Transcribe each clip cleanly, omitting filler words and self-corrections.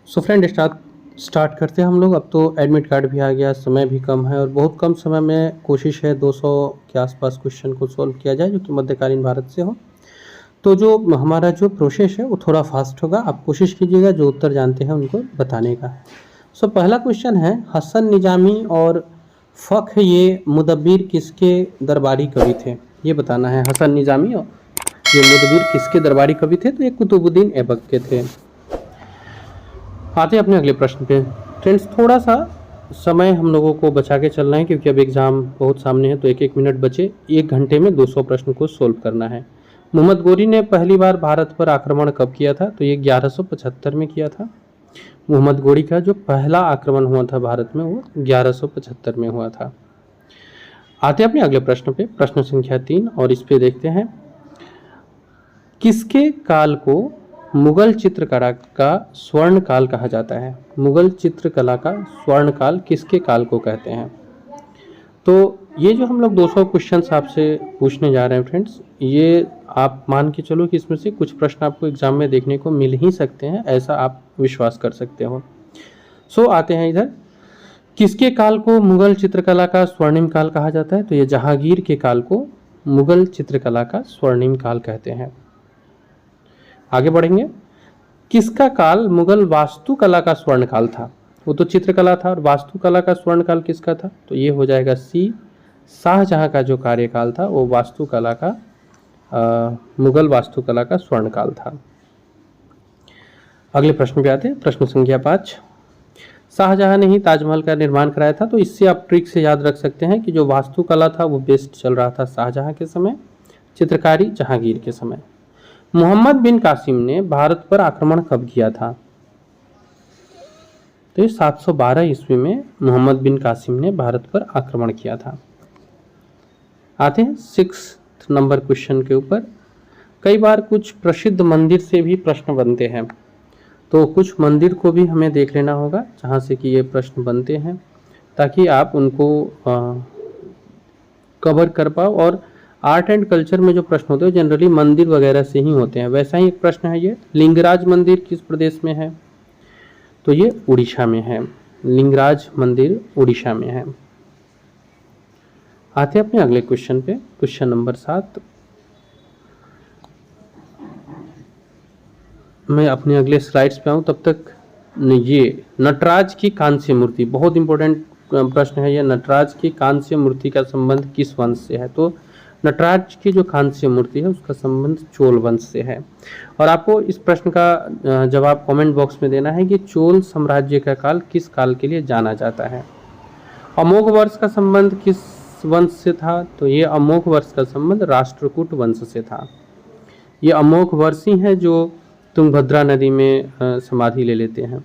So friend start करते हैं हम लोग। अब तो एडमिट कार्ड भी आ गया, समय भी कम है और बहुत कम समय में कोशिश है 200 के आसपास क्वेश्चन को सॉल्व किया जाए जो कि मध्यकालीन भारत से हो। तो जो हमारा जो प्रोसेस है वो थोड़ा फास्ट होगा। आप कोशिश कीजिएगा जो उत्तर जानते हैं उनको बताने का। सो पहला क्वेश्चन है, हसन निजामी और फ़ख्र ये मुदब्बिर किसके दरबारी कवि थे? ये बताना है। हसन निजामी और ये मुदब्बिर किसके दरबारी कवि थे? तो ये कुतुबुद्दीन ऐबक के थे। आते हैं अपने अगले प्रश्न पे। फ्रेंड्स थोड़ा सा समय हम लोगों को बचा के चलना है क्योंकि अब एग्ज़ाम बहुत सामने है, तो एक एक मिनट बचे। 1 घंटे में 200 प्रश्न को सोल्व करना है। मोहम्मद गोरी ने पहली बार भारत पर आक्रमण कब किया था? तो ये 1175 में किया था। मोहम्मद गोरी का जो पहला आक्रमण हुआ था भारत में वो 1175 में हुआ था। आते हैं अपने अगले प्रश्न पे, प्रश्न संख्या 3, और इस पे देखते हैं किसके काल को मुगल चित्रकला का स्वर्ण काल कहा जाता है? मुगल चित्रकला का स्वर्ण काल किसके काल को कहते हैं? तो ये जो हम लोग 200 क्वेश्चंस आपसे पूछने जा रहे हैं फ्रेंड्स, ये आप मान के चलो कि इसमें से कुछ प्रश्न आपको एग्जाम में देखने को मिल ही सकते हैं, ऐसा आप विश्वास कर सकते हो। सो आते हैं इधर, किसके काल को मुगल चित्रकला का स्वर्णिम काल कहा जाता है? तो ये जहांगीर के काल को मुगल चित्रकला का स्वर्णिम काल कहते हैं। आगे बढ़ेंगे, किसका काल मुगल वास्तुकला का स्वर्ण काल था? वो तो चित्रकला था, और वास्तुकला का स्वर्ण काल किसका था? तो ये हो जाएगा सी, शाहजहां का जो कार्यकाल था वो वास्तुकला का मुगल वास्तुकला का स्वर्ण काल था। अगले प्रश्न पे आते हैं, प्रश्न संख्या 5। शाहजहां ने ही ताजमहल का निर्माण कराया था। तो इससे आप ट्रिक से याद रख सकते हैं कि जो वास्तुकला था वो बेस्ट चल रहा था शाहजहां के समय, चित्रकारी जहांगीर के समय। मोहम्मद बिन कासिम ने भारत पर आक्रमण कब किया था? तो 712 ईस्वी में मोहम्मद बिन कासिम ने भारत पर आक्रमण किया था। आते हैं 6 नंबर क्वेश्चन के ऊपर। कई बार कुछ प्रसिद्ध मंदिर से भी प्रश्न बनते हैं, तो कुछ मंदिर को भी हमें देख लेना होगा जहाँ से कि ये प्रश्न बनते हैं, ताकि आप उनको कवर कर पाओ। और आर्ट एंड कल्चर में जो प्रश्न होते हैं जनरली मंदिर वगैरह से ही होते हैं। वैसा ही एक प्रश्न है ये, लिंगराज मंदिर किस प्रदेश में है? तो ये उड़ीसा में है। लिंगराज मंदिर उड़ीसा में है। आते हैं अपने अगले क्वेश्चन पे, क्वेश्चन नंबर 7। मैं अपने अगले स्लाइड्स पे आऊँ तब तक ये नटराज की कांस्य मूर्ति, बहुत इंपॉर्टेंट प्रश्न है ये। नटराज की कांस्य मूर्ति का संबंध किस वंश से है? तो नटराज की जो कांस्य मूर्ति है उसका संबंध चोल वंश से है। और आपको इस प्रश्न का जवाब कमेंट बॉक्स में देना है कि चोल साम्राज्य का काल किस काल के लिए जाना जाता है। अमोघ वर्ष का संबंध किस वंश से था? तो ये अमोघ वर्ष का संबंध राष्ट्रकूट वंश से था। ये अमोघ वर्ष ही है जो तुंगभद्रा नदी में समाधि ले लेते हैं।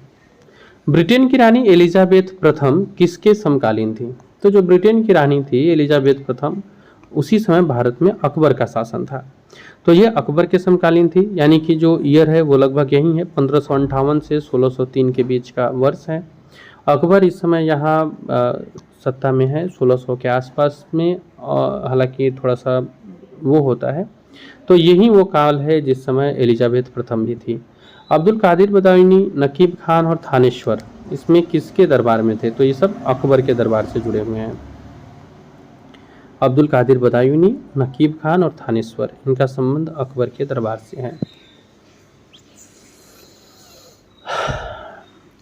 ब्रिटेन की रानी एलिजाबेथ प्रथम किसके समकालीन थी? तो जो ब्रिटेन की रानी थी एलिजाबेथ प्रथम, उसी समय भारत में अकबर का शासन था। तो ये अकबर के समकालीन थी, यानी कि जो ईयर है वो लगभग यही है, 1558 से 1603 के बीच का वर्ष है। अकबर इस समय यहाँ सत्ता में है 1600 के आसपास में, हालांकि थोड़ा सा वो होता है। तो यही वो काल है जिस समय एलिजाबेथ प्रथम भी थी। अब्दुल कादिर बदायूनी, नकीब खान और थानेश्वर इसमें किसके दरबार में थे? तो ये सब अकबर के दरबार से जुड़े हुए हैं। अब्दुल कादिर बदायूनी, नकीब खान और थानेश्वर, इनका संबंध अकबर के दरबार से है।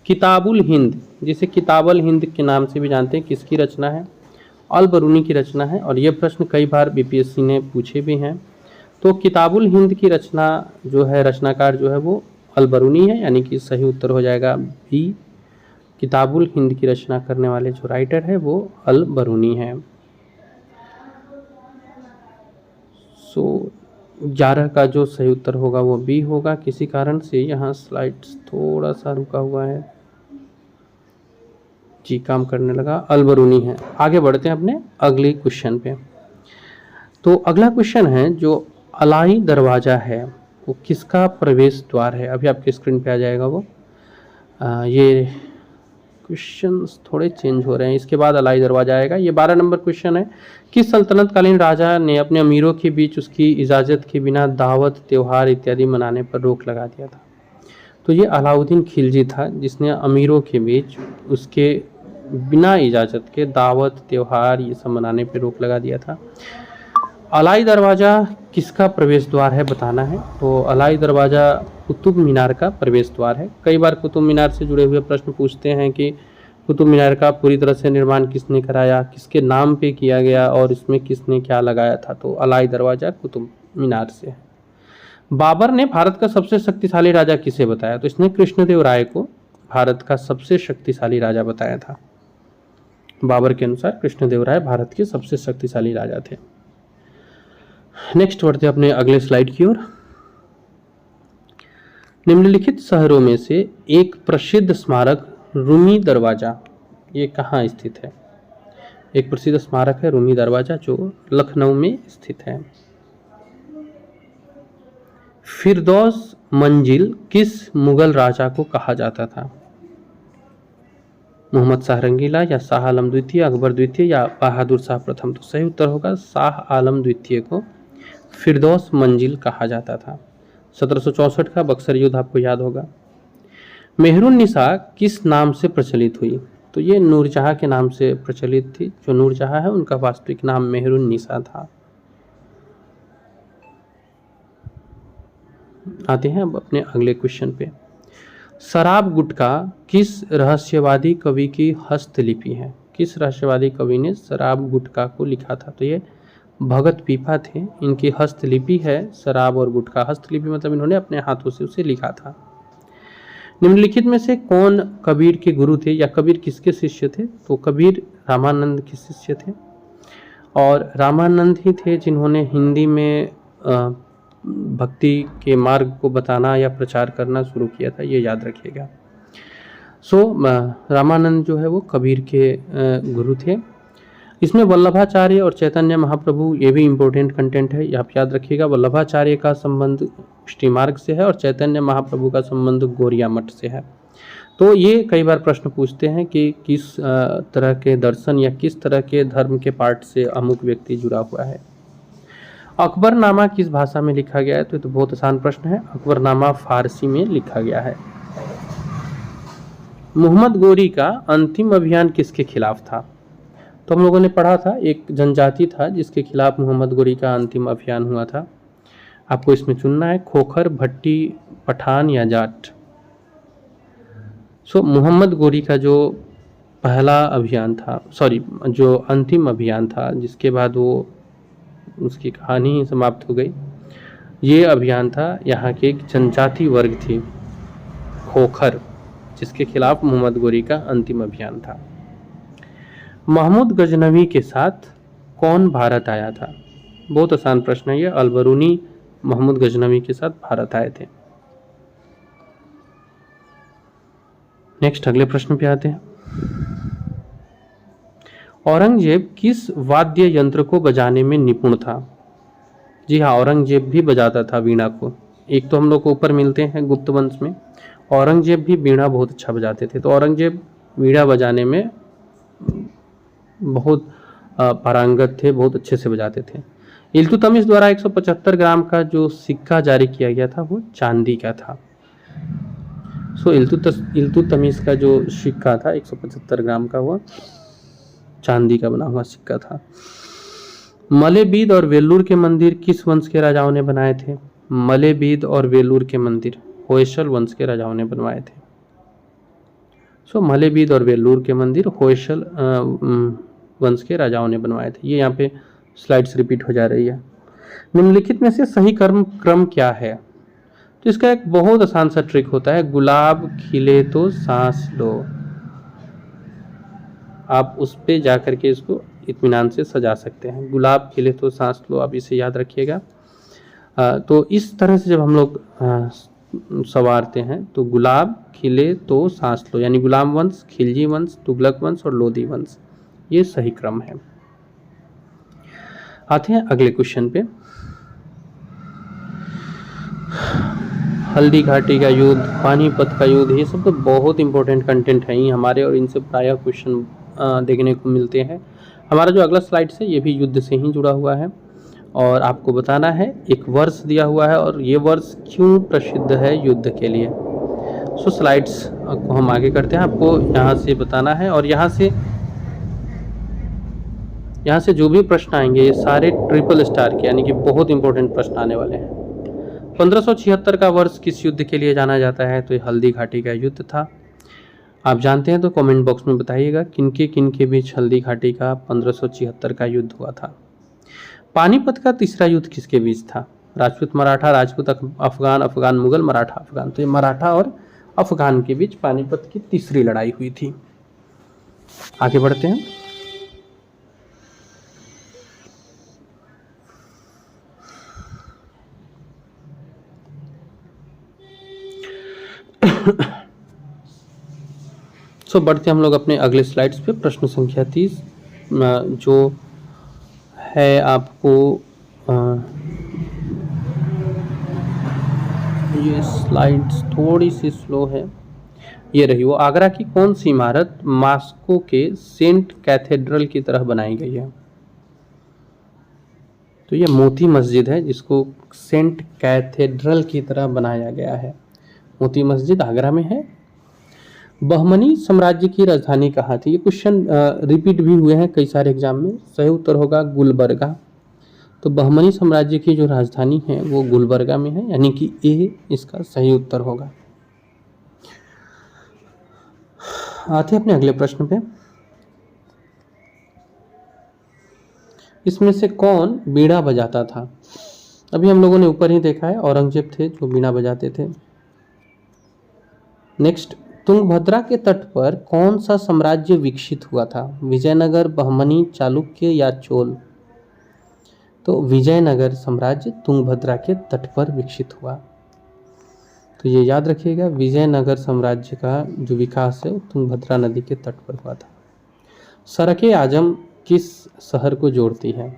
किताबुल हिंद, जिसे किताबुल हिंद के नाम से भी जानते हैं, किसकी रचना है? अल बरूनी की रचना है। और ये प्रश्न कई बार बीपीएससी ने पूछे भी हैं। तो किताबुल हिंद की रचना जो है, रचनाकार जो है वो अल बरूनी है, यानी कि सही उत्तर हो जाएगा बी। किताबुल हिंद की रचना करने वाले जो राइटर है वो अल बरूनी है। सो 11 का जो सही उत्तर होगा वो बी होगा। किसी कारण से यहाँ स्लाइड्स थोड़ा सा रुका हुआ है, जी काम करने लगा, अल बरूनी है। आगे बढ़ते हैं अपने अगले क्वेश्चन पे। तो अगला क्वेश्चन है, जो अलाई दरवाज़ा है वो किसका प्रवेश द्वार है? अभी आपके स्क्रीन पे आ जाएगा वो। ये क्वेश्चंस थोड़े चेंज हो रहे हैं, इसके बाद अलाई दरवाज़ा आएगा। ये 12 नंबर क्वेश्चन है, किस सल्तनतकालीन राजा ने अपने अमीरों के बीच उसकी इजाज़त के बिना दावत, त्यौहार इत्यादि मनाने पर रोक लगा दिया था? तो ये अलाउद्दीन खिलजी था जिसने अमीरों के बीच उसके बिना इजाज़त के दावत त्योहार ये सब मनाने पे रोक लगा दिया था। अलाई दरवाज़ा किसका प्रवेश द्वार है बताना है। तो अलाई दरवाज़ा कुतुब मीनार का प्रवेश द्वार है। कई बार कुतुब मीनार से जुड़े हुए प्रश्न पूछते हैं कि कुतुब मीनार का पूरी तरह से निर्माण किसने कराया, किसके नाम पे किया गया और इसमें किसने क्या लगाया था। तो अलाई दरवाज़ा कुतुब मीनार से है। बाबर ने भारत का सबसे शक्तिशाली राजा किसे बताया। तो इसने कृष्णदेव राय को भारत का सबसे शक्तिशाली राजा बताया था। बाबर के अनुसार कृष्णदेव राय भारत के सबसे शक्तिशाली राजा थे। नेक्स्ट बढ़ते अपने अगले स्लाइड की ओर। निम्नलिखित शहरों में से एक प्रसिद्ध स्मारक रूमी दरवाजा ये कहाँ स्थित है। एक प्रसिद्ध स्मारक है रूमी दरवाजा जो लखनऊ में स्थित है। फिरदौस मंजिल किस मुगल राजा को कहा जाता था। मोहम्मद शाह रंगीला या शाह आलम द्वितीय, अकबर द्वितीय या बहादुर शाह प्रथम। तो सही उत्तर होगा शाह आलम द्वितीय को फिरदौस मंजिल कहा जाता था। 1764 का बक्सर युद्ध आपको याद होगा। मेहरुन्निसा किस नाम से प्रचलित हुई। तो ये नूरजहाँ के नाम से प्रचलित थी। जो नूरजहाँ है उनका वास्तविक नाम मेहरुन्निसा था। आते हैं अब अपने अगले क्वेश्चन पे। शराब गुटका किस रहस्यवादी कवि की हस्तलिपि है। किस रहस्यवादी कवि ने शराब गुटका को लिखा था। तो ये भगत पीपा थे। इनकी हस्तलिपि है शराब और गुटका। हस्तलिपि मतलब इन्होंने अपने हाथों से उसे लिखा था। निम्नलिखित में से कौन कबीर के गुरु थे या कबीर किसके शिष्य थे। तो कबीर रामानंद के शिष्य थे और रामानंद ही थे जिन्होंने हिंदी में भक्ति के मार्ग को बताना या प्रचार करना शुरू किया था। ये याद रखिएगा। रामानंद जो है वो कबीर के गुरु थे। इसमें वल्लभाचार्य और चैतन्य महाप्रभु ये भी इम्पोर्टेंट कंटेंट है, आप याद रखिएगा। वल्लभाचार्य का संबंध पुष्टि मार्ग से है और चैतन्य महाप्रभु का संबंध गौरिया मठ से है। तो ये कई बार प्रश्न पूछते हैं कि किस तरह के दर्शन या किस तरह के धर्म के पार्ट से अमुक व्यक्ति जुड़ा हुआ है। अकबरनामा किस भाषा में लिखा गया है। तो बहुत आसान प्रश्न है। अकबरनामा फारसी में लिखा गया है। मोहम्मद गोरी का अंतिम अभियान किसके खिलाफ था। तो हम लोगों ने पढ़ा था एक जनजाति था जिसके खिलाफ मोहम्मद गोरी का अंतिम अभियान हुआ था। आपको इसमें चुनना है खोखर, भट्टी, पठान या जाट। मोहम्मद गोरी का जो पहला अभियान था, जो अंतिम अभियान था जिसके बाद वो उसकी कहानी ही समाप्त हो गई, ये अभियान था यहाँ के एक जनजाति वर्ग थी खोखर, जिसके खिलाफ मोहम्मद गोरी का अंतिम अभियान था। महमूद गजनवी के साथ कौन भारत आया था। बहुत आसान प्रश्न है ये। अलबरूनी महमूद गजनवी के साथ भारत आए थे। नेक्स्ट अगले प्रश्न पे आते हैं। औरंगजेब किस वाद्य यंत्र को बजाने में निपुण था। जी हाँ, औरंगजेब भी बजाता था वीणा को। एक तो हम लोग को ऊपर मिलते हैं गुप्त वंश में, औरंगजेब भी वीणा बहुत अच्छा बजाते थे। तो औरंगजेब वीणा बजाने में बहुत पारंगत थे, बहुत अच्छे से बजाते थे। इल्तुतमिश द्वारा 175 ग्राम का जो सिक्का जारी किया गया था वो चांदी का था। इल्तुतमिश का जो सिक्का था 175 ग्राम का, वो चांदी का बना हुआ सिक्का था। मलेबीद और वेल्लूर के मंदिर किस वंश के राजाओं ने बनाए थे। मलेबीद और वेल्लूर के मंदिर होयसल वंश के राजाओं ने बनवाए थे। मलेबीद और वेल्लूर के मंदिर होयसल वंश के राजाओं ने बनवाए थे। ये यहाँ पे स्लाइड्स रिपीट हो जा रही है। निम्नलिखित में से सही क्रम क्या है। तो इसका एक बहुत आसान सा ट्रिक होता है, गुलाब खिले तो सांस लो। आप उस पे जा करके इसको इत्मीनान से सजा सकते हैं। गुलाब खिले तो सांस लो, आप इसे याद रखिएगा। तो इस तरह से जब हम लोग सवारते हैं तो गुलाब खिले तो सांस लो, यानी गुलाम वंश, खिलजी वंश, तुगलक वंश और लोधी वंश, ये सही क्रम है। आते हैं अगले क्वेश्चन पे। हल्दी घाटी का युद्ध, पानीपत का युद्ध, ये सब तो बहुत इंपॉर्टेंट कंटेंट है ही हमारे, और इनसे प्रायः क्वेश्चन देखने को मिलते हैं। हमारा जो अगला स्लाइड है ये भी युद्ध से ही जुड़ा हुआ है, और आपको बताना है एक वर्ष दिया हुआ है और ये वर्ष क्यों प्रसिद्ध है युद्ध के लिए। सो स्लाइड्स को हम आगे करते हैं। आपको यहाँ से बताना है और यहाँ से जो भी प्रश्न आएंगे ये सारे ट्रिपल स्टार के, यानी कि बहुत इंपॉर्टेंट प्रश्न आने वाले हैं। 1576 का वर्ष किस युद्ध के लिए जाना जाता है? तो ये हल्दी घाटी का युद्ध था। आप जानते हैं तो कमेंट बॉक्स में बताइएगा किनके बीच हल्दी घाटी का 1576 का युद्ध हुआ था। पानीपत का तीसरा युद्ध किसके बीच था? राजपूत मराठा, राजपूत अफगान, अफगान मुगल, मराठा अफगान। तो ये मराठा और अफगान के बीच पानीपत की तीसरी लड़ाई हुई थी। आगे बढ़ते हैं। बढ़ते हम लोग अपने अगले स्लाइड्स पे। प्रश्न संख्या 30 जो है आपको ये स्लाइड्स थोड़ी सी स्लो है, ये रही। वो आगरा की कौन सी इमारत मॉस्को के सेंट कैथेड्रल की तरह बनाई गई है? तो ये मोती मस्जिद है जिसको सेंट कैथेड्रल की तरह बनाया गया है। मोती मस्जिद आगरा में है। बहमनी साम्राज्य की राजधानी कहाँ थी? ये क्वेश्चन रिपीट भी हुए हैं कई सारे एग्जाम में। सही उत्तर होगा गुलबर्गा। तो बहमनी साम्राज्य की जो राजधानी है वो गुलबर्गा में है, यानी कि ए इसका सही उत्तर होगा। आते अपने अगले प्रश्न पे। इसमें से कौन बीड़ा बजाता था? अभी हम लोगों ने ऊपर ही देखा है, औरंगजेब थे जो बीड़ा बजाते थे। नेक्स्ट, तुंगभद्रा के तट पर कौन सा साम्राज्य विकसित हुआ था? विजयनगर, बहमनी, चालुक्य या चोल? तो विजयनगर साम्राज्य तुंगभद्रा के तट पर विकसित हुआ। तो ये याद रखिएगा, विजयनगर साम्राज्य का जो विकास है तुंगभद्रा नदी के तट पर हुआ था। सड़कें आजम किस शहर को जोड़ती है?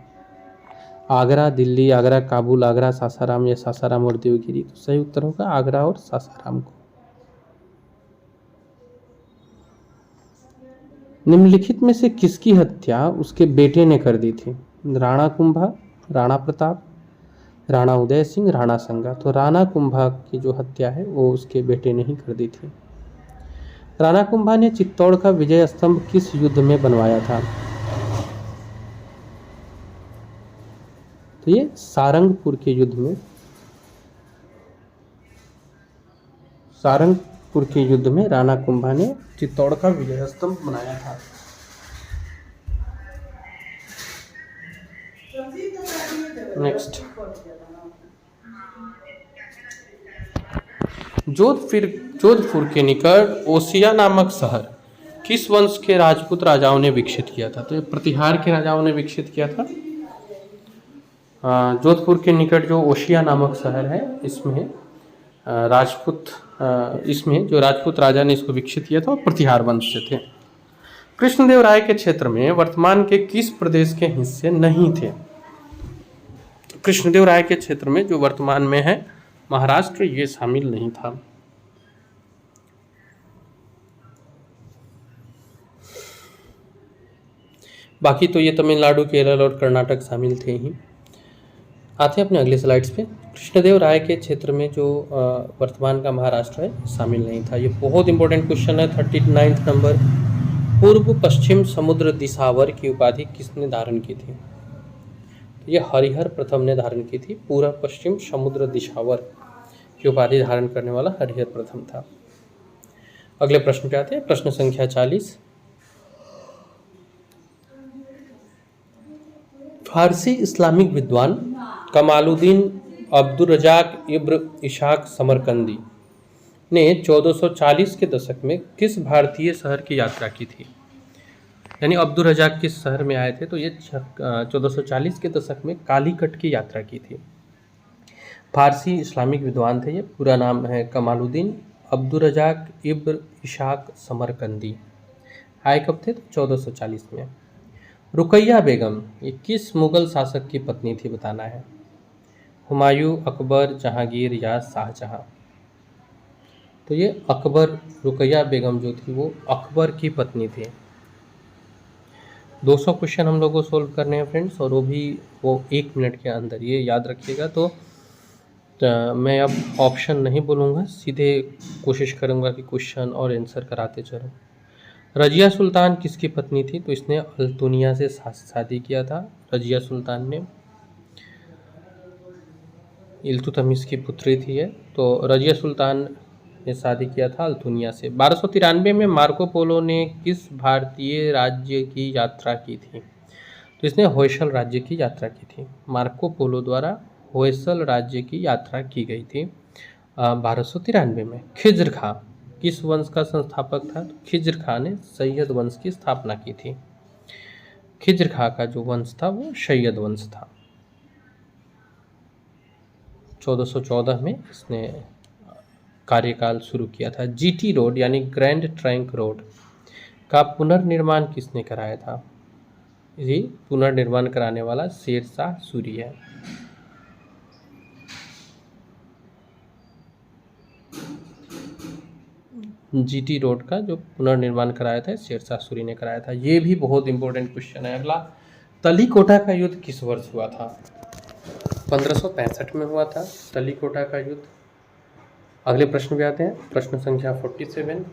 आगरा, दिल्ली, आगरा, काबुल, आगरा, सासाराम या सासाराम और देवगिरी? तो सही उत्तर होगा आगरा और सासाराम को। निम्नलिखित में से किसकी हत्या उसके बेटे ने कर दी थी? राणा कुंभा, राणा प्रताप, राणा उदय सिंह, राणा संगा? तो राणा कुंभा की जो हत्या है वो उसके बेटे ने ही कर दी थी। राणा कुंभा ने चित्तौड़ का विजय स्तंभ किस युद्ध में बनवाया था? तो ये सारंगपुर के युद्ध में, सारंगपुर के युद्ध में राणा कुंभा ने चित्तौड़ का विजय स्तंभ बनाया था। नेक्स्ट, जोधपुर के निकट ओसिया नामक शहर किस वंश के राजपूत राजाओं ने विकसित किया था? तो ये प्रतिहार के राजाओं ने विकसित किया था। जोधपुर के निकट जो ओसिया नामक शहर है इसमें इसमें जो राजपूत राजा ने इसको विकसित किया था वो प्रतिहार वंश से थे। कृष्णदेव राय के क्षेत्र में वर्तमान के किस प्रदेश के हिस्से नहीं थे? कृष्णदेव राय के क्षेत्र में जो वर्तमान में है महाराष्ट्र, ये शामिल नहीं था। बाकी तो ये तमिलनाडु, केरल और कर्नाटक शामिल थे ही। आते हैं अपने अगले स्लाइड्स पे। कृष्णदेव राय के क्षेत्र में जो वर्तमान का महाराष्ट्र है शामिल नहीं था। ये बहुत इंपॉर्टेंट क्वेश्चन है, 39 नंबर। पूर्व पश्चिम समुद्र दिशावर की उपाधि किसने धारण की थी? ये हरिहर प्रथम ने धारण की थी। पूर्व पश्चिम समुद्र दिशावर की उपाधि धारण करने वाला हरिहर प्रथम था। अगले प्रश्न पे आते हैं, प्रश्न संख्या 40। फारसी इस्लामिक विद्वान कमालुद्दीन अब्दुर रज़ाक इब्न इशाक समरकंदी ने 1440 के दशक में किस भारतीय शहर की यात्रा की थी? यानी अब्दुर रज़ाक किस शहर में आए थे? तो ये 1440 के दशक में कालीकट की यात्रा की थी। फारसी इस्लामिक विद्वान थे ये। पूरा नाम है कमालुद्दीन अब्दुर रज़ाक इब्न इशाक समरकंदी। आए कब थे? तो 1440 में। रुकैया बेगम ये किस मुगल शासक की पत्नी थी? बताना है। हुमायूं, अकबर, जहांगीर या शाहजहां? तो ये अकबर, रुकैया बेगम जो थी वो अकबर की पत्नी थी। 200 क्वेश्चन हम लोग को सोल्व करने हैं फ्रेंड्स, और वो 1 मिनट के अंदर, ये याद रखिएगा। तो मैं अब ऑप्शन नहीं बोलूँगा, सीधे कोशिश करूँगा कि क्वेश्चन और आंसर कराते चलूँ। रजिया सुल्तान किसकी पत्नी थी? तो इसने अल्तुनिया से शादी किया था। रजिया सुल्तान ने इल्तुतमिश की पुत्री थी ये। तो रजिया सुल्तान ने शादी किया था अल्तुनिया से। 1293 में मार्को पोलो ने किस भारतीय राज्य की यात्रा की थी? तो इसने होयसल राज्य की यात्रा की थी। मार्को पोलो द्वारा होयसल राज्य की यात्रा की गई थी 1293 में। खिज्र खां किस वंश का संस्थापक था? तो खिज्र खां ने सैयद वंश की स्थापना की थी। खिज्र खां का जो वंश था वो सैयद वंश था। 1414 में इसने कार्यकाल शुरू किया था। जीटी रोड यानी ग्रैंड ट्रंक रोड का पुनर्निर्माण किसने कराया था? ये पुनर्निर्माण कराने वाला शेरशाह सूरी है। जीटी रोड का जो पुनर्निर्माण कराया था शेरशाह सूरी ने कराया था। ये भी बहुत इंपॉर्टेंट क्वेश्चन है। अगला, तलीकोटा का युद्ध किस वर्ष हुआ था? 1565 में हुआ था तलीकोटा का युद्ध। अगले प्रश्न पे आते हैं, प्रश्न संख्या 47।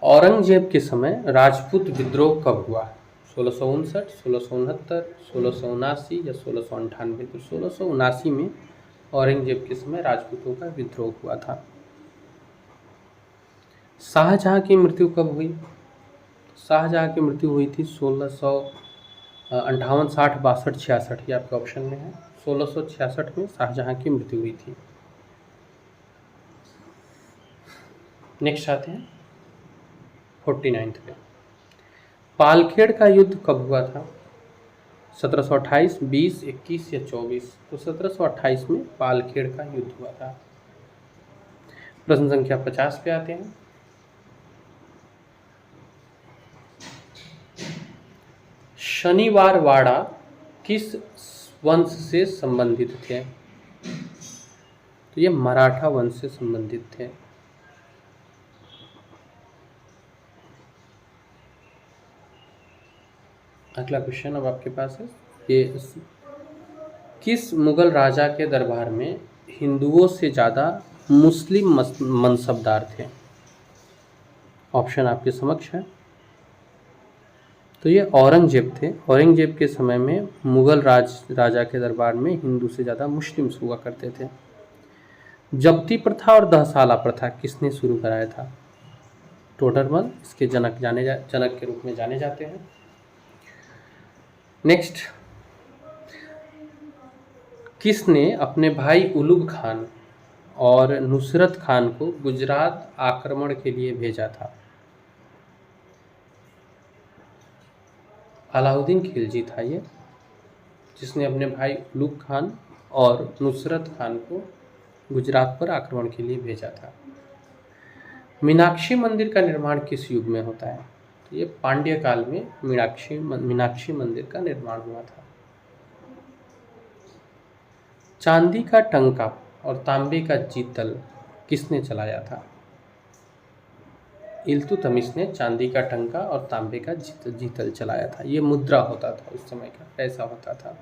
औरंगजेब के समय राजपूत विद्रोह कब हुआ? 1659, 1669, 1679 या 1698? तो 1679 में औरंगजेब के समय राजपूतों का विद्रोह हुआ था। शाहजहां की मृत्यु कब हुई? शाहजहां की मृत्यु हुई थी 1658, 60, 62, 66, ये आपके ऑप्शन में है। 1666 में शाहजहां की मृत्यु हुई थी। नेक्स्ट आते हैं 49 पे। पालखेड़ का युद्ध कब हुआ था? 1728, 20, 21 या 24? तो 1728 में पालखेड़ का युद्ध हुआ था। प्रश्न संख्या 50 पे आते हैं। शनिवार वाड़ा किस वंश से संबंधित थे? तो ये मराठा वंश से संबंधित थे। अगला क्वेश्चन अब आपके पास है, ये किस मुगल राजा के दरबार में हिंदुओं से ज़्यादा मुस्लिम मनसबदार थे? ऑप्शन आपके समक्ष है। तो ये औरंगजेब थे। औरंगजेब के समय में मुगल राजा के दरबार में हिंदू से ज़्यादा मुस्लिम्स हुआ करते थे। जब्ती प्रथा और दहसाला प्रथा किसने शुरू कराया था? टोडरमल इसके जनक के रूप में जाने जाते हैं। नेक्स्ट, किसने अपने भाई उलुग खान और नुसरत खान को गुजरात आक्रमण के लिए भेजा था? अलाउद्दीन खिलजी था ये, जिसने अपने भाई उलुग खान और नुसरत खान को गुजरात पर आक्रमण के लिए भेजा था। मीनाक्षी मंदिर का निर्माण किस युग में होता है? तो ये पांड्य काल में मीनाक्षी मंदिर का निर्माण हुआ था। चांदी का टंका और तांबे का जीतल किसने चलाया था? इल्तुतमिश ने चांदी का टंका और तांबे का जीतल चलाया था। ये मुद्रा होता था, उस समय का पैसा होता था।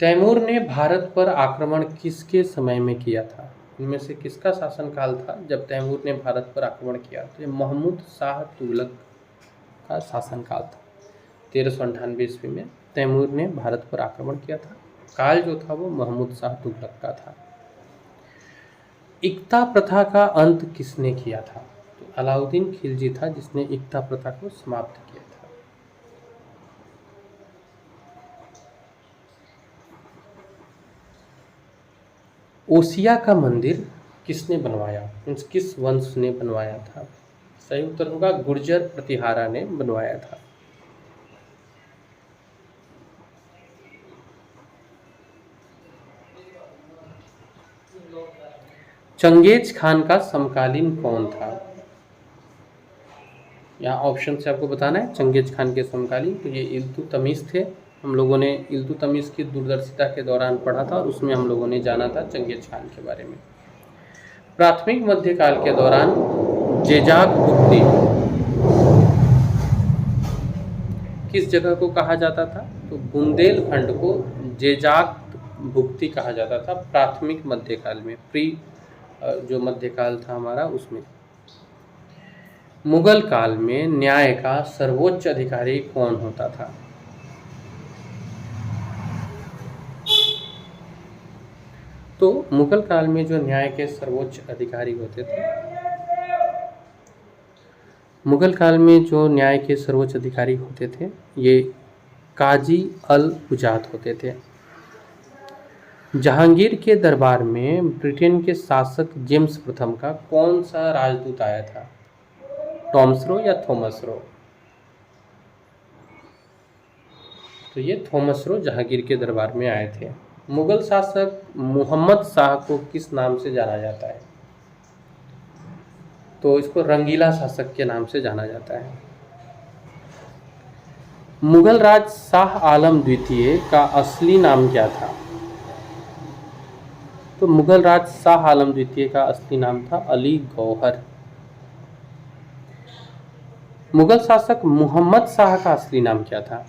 तैमूर ने भारत पर आक्रमण किसके समय में किया था? इनमें से किसका शासनकाल था जब तैमूर ने भारत पर आक्रमण किया? तो ये महमूद शाह तुगलक का शासनकाल था। 1398 ईस्वी में तैमूर ने भारत पर आक्रमण किया था। काल जो था वो महमूद शाह तुगलक का था। इक्ता प्रथा का अंत किसने किया था? तो अलाउद्दीन खिलजी था जिसने इक्ता प्रथा को समाप्त किया था। ओसिया का मंदिर किसने बनवाया? किस वंश ने बनवाया था? सही उत्तर होगा गुर्जर प्रतिहारा ने बनवाया था। चंगेज खान का समकालीन कौन था? यहाँ ऑप्शन से आपको बताना है चंगेज खान के समकालीन। तो ये इल्तुतमिश थे। हम लोगों ने इल्तुतमिश की दूरदर्शिता के दौरान पढ़ा था और उसमें हम लोगों ने जाना था चंगेज खान के बारे में। प्राथमिक मध्यकाल के दौरान जेजाक बुक्ति किस जगह को कहा जाता था? तो बुंदेलखंड को जेजाक भुक्ति कहा जाता था प्राथमिक मध्यकाल में, जो मध्यकाल था हमारा उसमें। मुगल काल में न्याय का सर्वोच्च अधिकारी कौन होता था? तो मुगल काल में जो न्याय के सर्वोच्च अधिकारी होते थे, मुगल काल में जो न्याय के सर्वोच्च अधिकारी होते थे ये काजी अल हुजात होते थे। जहांगीर के दरबार में ब्रिटेन के शासक जेम्स प्रथम का कौन सा राजदूत आया था? टॉमस रो या थॉमस रो? तो ये थॉमस रो जहांगीर के दरबार में आए थे। मुगल शासक मोहम्मद शाह को किस नाम से जाना जाता है? तो इसको रंगीला शासक के नाम से जाना जाता है। मुगल राज शाह आलम द्वितीय का असली नाम क्या था? तो मुगल राज शाह आलम द्वितीय का असली नाम था अली गौहर। मुगल शासक मोहम्मद शाह का असली नाम क्या था?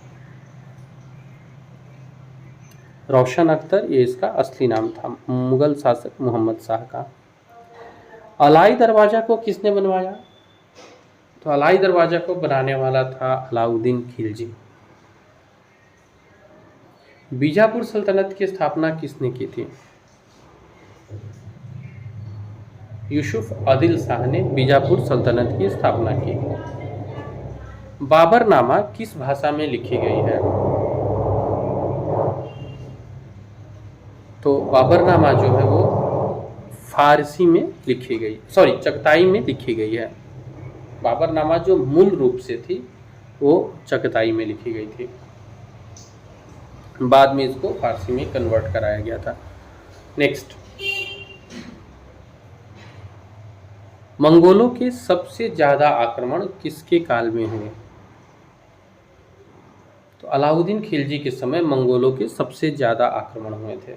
रोशन अख्तर, ये इसका असली नाम था मुगल शासक मोहम्मद शाह का। अलाई दरवाजा को किसने बनवाया? तो अलाई दरवाजा को बनाने वाला था अलाउद्दीन खिलजी। बीजापुर सल्तनत की स्थापना किसने की थी? यूसुफ आदिल शाह ने बीजापुर सल्तनत की स्थापना की। बाबरनामा किस भाषा में लिखी गई है? तो बाबरनामा जो है वो फारसी में लिखी गई, चगताई में लिखी गई है। बाबरनामा जो मूल रूप से थी वो चगताई में लिखी गई थी, बाद में इसको फारसी में कन्वर्ट कराया गया था। नेक्स्ट, मंगोलों के सबसे ज्यादा आक्रमण किसके काल में हुए? तो अलाउद्दीन खिलजी के समय मंगोलों के सबसे ज्यादा आक्रमण हुए थे।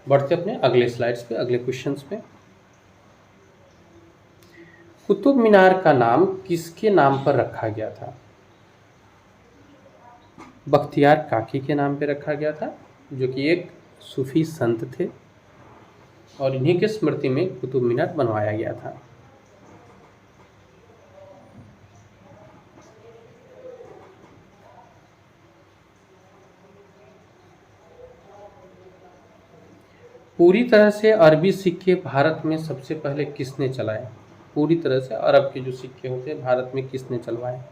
बढ़ते अपने अगले स्लाइड्स पे, अगले क्वेश्चंस पे। कुतुब मीनार का नाम किसके नाम पर रखा गया था? बख्तियार काकी के नाम पे रखा गया था, जो कि एक सूफी संत थे, और इन्हीं के स्मृति में कुतुब मीनार बनवाया गया था। पूरी तरह से अरबी सिक्के भारत में सबसे पहले किसने चलाए? पूरी तरह से अरब के जो सिक्के होते हैं भारत में किसने चलवाए?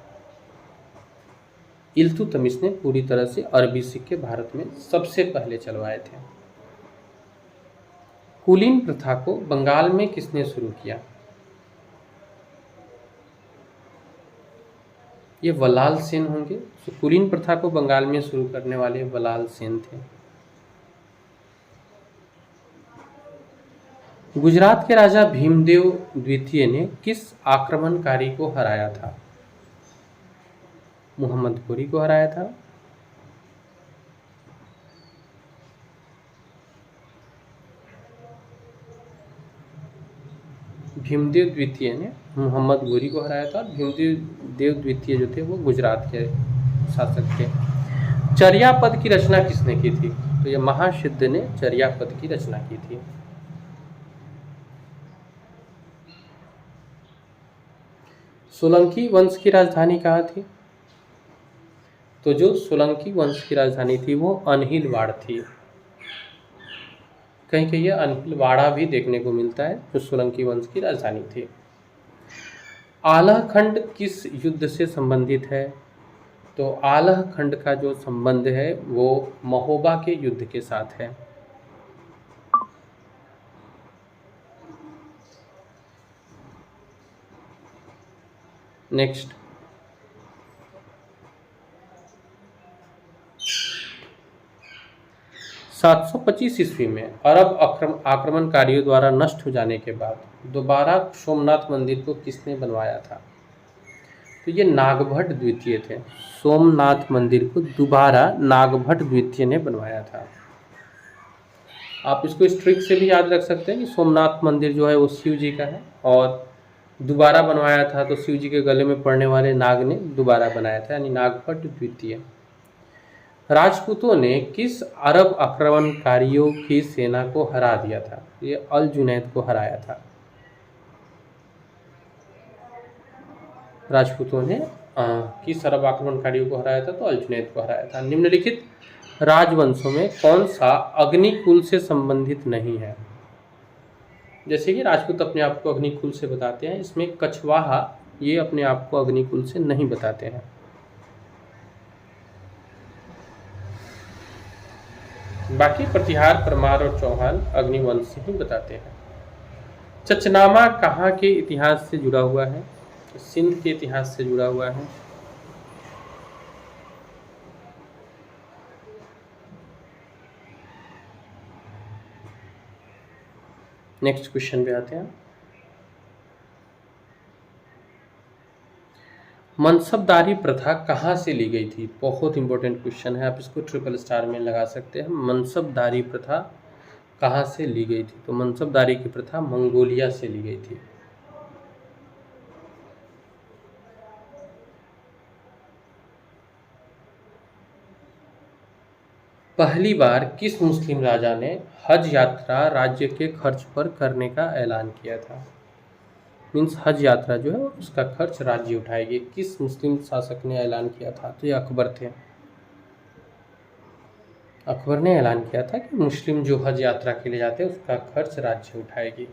इल्तुतमिश ने पूरी तरह से अरबी सिक्के भारत में सबसे पहले चलवाए थे। कुलीन प्रथा को बंगाल में किसने शुरू किया? ये वलाल सेन होंगे। तो कुलीन प्रथा को बंगाल में शुरू करने वाले वलाल सेन थे। गुजरात के राजा भीमदेव द्वितीय ने किस आक्रमणकारी को हराया था? मोहम्मद घोरी को हराया था। भीमदेव द्वितीय ने मोहम्मद घोरी को हराया था। भीमदेव द्वितीय जो थे वो गुजरात के शासक थे। चर्यापद की रचना किसने की थी? तो ये महासिद्ध ने चर्यापद की रचना की थी। सोलंकी वंश की राजधानी कहाँ थी? तो जो सोलंकी वंश की राजधानी थी वो अनहिलवाड़ थी। कहीं कहीं अनहिलवाड़ा भी देखने को मिलता है, जो सोलंकी वंश की राजधानी थी। आलह खंड किस युद्ध से संबंधित है? तो आलह खंड का जो संबंध है वो महोबा के युद्ध के साथ है। नेक्स्ट, 725 ईस्वी में अरब आक्रमणकारियों द्वारा नष्ट हो जाने के बाद दोबारा सोमनाथ मंदिर को किसने बनवाया था? तो ये नागभट्ट द्वितीय थे। सोमनाथ मंदिर को दोबारा नागभट्ट द्वितीय ने बनवाया था। आप इसको इस ट्रिक से भी याद रख सकते हैं कि सोमनाथ मंदिर जो है वो शिव जी का है, और दोबारा बनवाया था तो शिव जी के गले में पड़ने वाले नाग ने दोबारा बनाया था, यानी नागपट द्वितीय। राजपूतों ने किस अरब आक्रमणकारियों की सेना को हरा दिया था? ये अल जुनैद को हराया था। राजपूतों ने किस अरब आक्रमणकारियों को हराया था? तो अल जुनैद को हराया था। निम्नलिखित राजवंशों में कौन सा अग्निकुल से संबंधित नहीं है? जैसे कि राजपूत अपने आप को अग्निकुल से बताते हैं, इसमें कछवाहा ये अपने आप को अग्निकुल से नहीं बताते हैं। बाकी प्रतिहार, परमार और चौहान अग्निवंश से ही बताते हैं। चचनामा कहाँ के इतिहास से जुड़ा हुआ है? सिंध के इतिहास से जुड़ा हुआ है। नेक्स्ट क्वेश्चन पे आते हैं। मनसबदारी प्रथा कहाँ से ली गई थी? बहुत इंपॉर्टेंट क्वेश्चन है, आप इसको ट्रिपल स्टार में लगा सकते हैं। मनसबदारी प्रथा कहाँ से ली गई थी? तो मनसबदारी की प्रथा मंगोलिया से ली गई थी। पहली बार किस मुस्लिम राजा ने हज यात्रा राज्य के खर्च पर करने का ऐलान किया था? मीन्स हज यात्रा जो है उसका खर्च राज्य उठाएगी। किस मुस्लिम शासक ने ऐलान किया था? तो ये अकबर थे। अकबर ने ऐलान किया था कि मुस्लिम जो हज यात्रा के लिए जाते हैं उसका खर्च राज्य उठाएगी।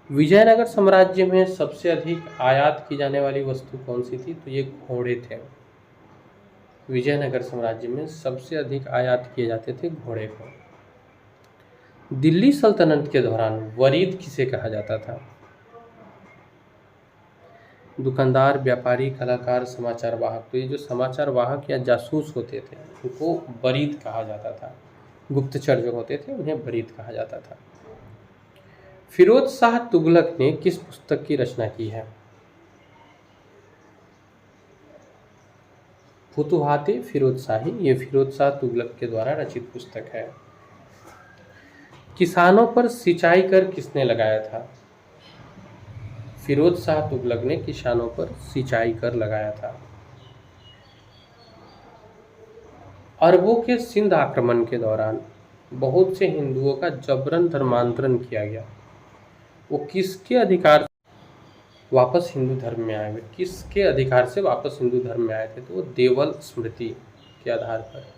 विजयनगर साम्राज्य में सबसे अधिक आयात की जाने वाली वस्तु कौन सी थी? तो ये घोड़े थे। विजयनगर साम्राज्य में सबसे अधिक आयात किए जाते थे घोड़े को। दिल्ली सल्तनत के दौरान वरीद किसे कहा जाता था? दुकानदार, व्यापारी, कलाकार, समाचार वाहक। तो ये जो समाचार वाहक या जासूस होते थे उनको वरीद कहा जाता था। गुप्तचर जो होते थे उन्हें वरीद कहा जाता था। फिरोज शाह तुगलक ने किस पुस्तक की रचना की है? फुतुहाते फिरोज शाही, ये फिरोज शाह तुगलक के द्वारा रचित पुस्तक है। किसानों पर सिंचाई कर किसने लगाया था? फिरोज शाह तुगलक ने किसानों पर सिंचाई कर लगाया था। अरबों के सिंध आक्रमण के दौरान बहुत से हिंदुओं का जबरन धर्मांतरण किया गया। वो किसके अधिकार वापस हिंदू धर्म में आए हुए? किसके अधिकार से वापस हिंदू धर्म में आए थे? तो वो देवल स्मृति के आधार पर।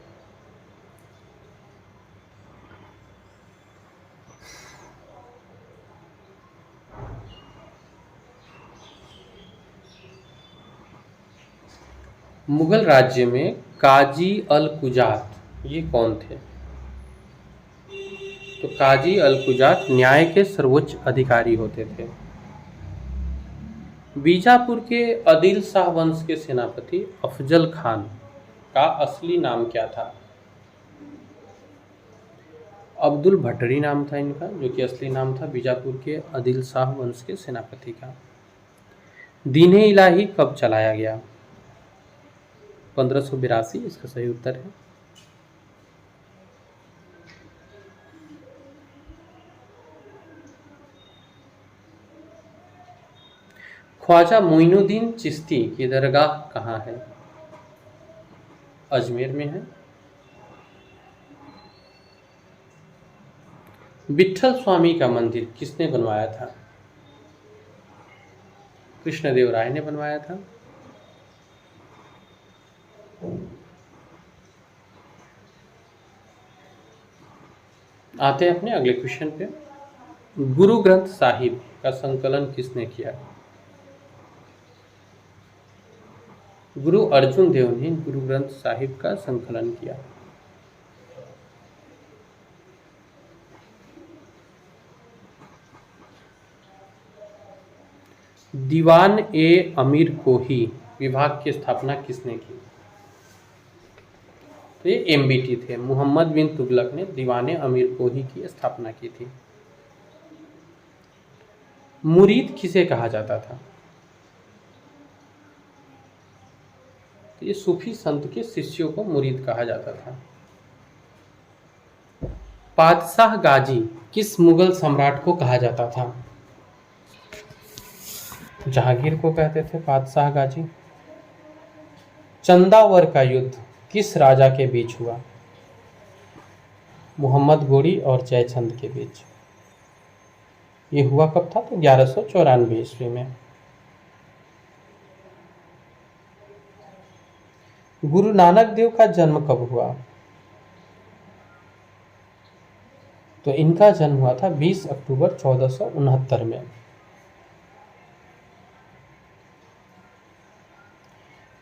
मुगल राज्य में काजी अल कुजात ये कौन थे? तो काजी अल कुजात न्याय के सर्वोच्च अधिकारी होते थे। बीजापुर के आदिल शाह वंश के सेनापति अफजल खान का असली नाम क्या था? अब्दुल भट्टरी नाम था इनका, जो कि असली नाम था बीजापुर के आदिल शाह वंश के सेनापति का। दीन ए इलाही कब चलाया गया? 1582 इसका सही उत्तर है। ख्वाजा मोइनुद्दीन चिश्ती की दरगाह कहाँ है? अजमेर में है। विट्ठल स्वामी का मंदिर किसने बनवाया था? कृष्णदेव राय ने बनवाया था। आते हैं अपने अगले क्वेश्चन पे। गुरु ग्रंथ साहिब का संकलन किसने किया? गुरु अर्जुन देव ने गुरु ग्रंथ साहिब का संकलन किया। दीवान ए अमीर कोही विभाग की स्थापना किसने की? तो ये एमबीटी थे, मोहम्मद बिन तुगलक ने दीवान ए अमीर कोही की स्थापना की थी। मुरीद किसे कहा जाता था? तो ये सूफी संत के शिष्यों को मुरीद कहा जाता था। पातशाह गाजी किस मुगल सम्राट को कहा जाता था? जहांगीर को कहते थे पातशाह गाजी। चंदावर का युद्ध किस राजा के बीच हुआ? मोहम्मद गोरी और जयचंद के बीच। ये हुआ कब था? तो 1194 ईस्वी में। गुरु नानक देव का जन्म कब हुआ? तो इनका जन्म हुआ था 20 अक्टूबर 1469 में।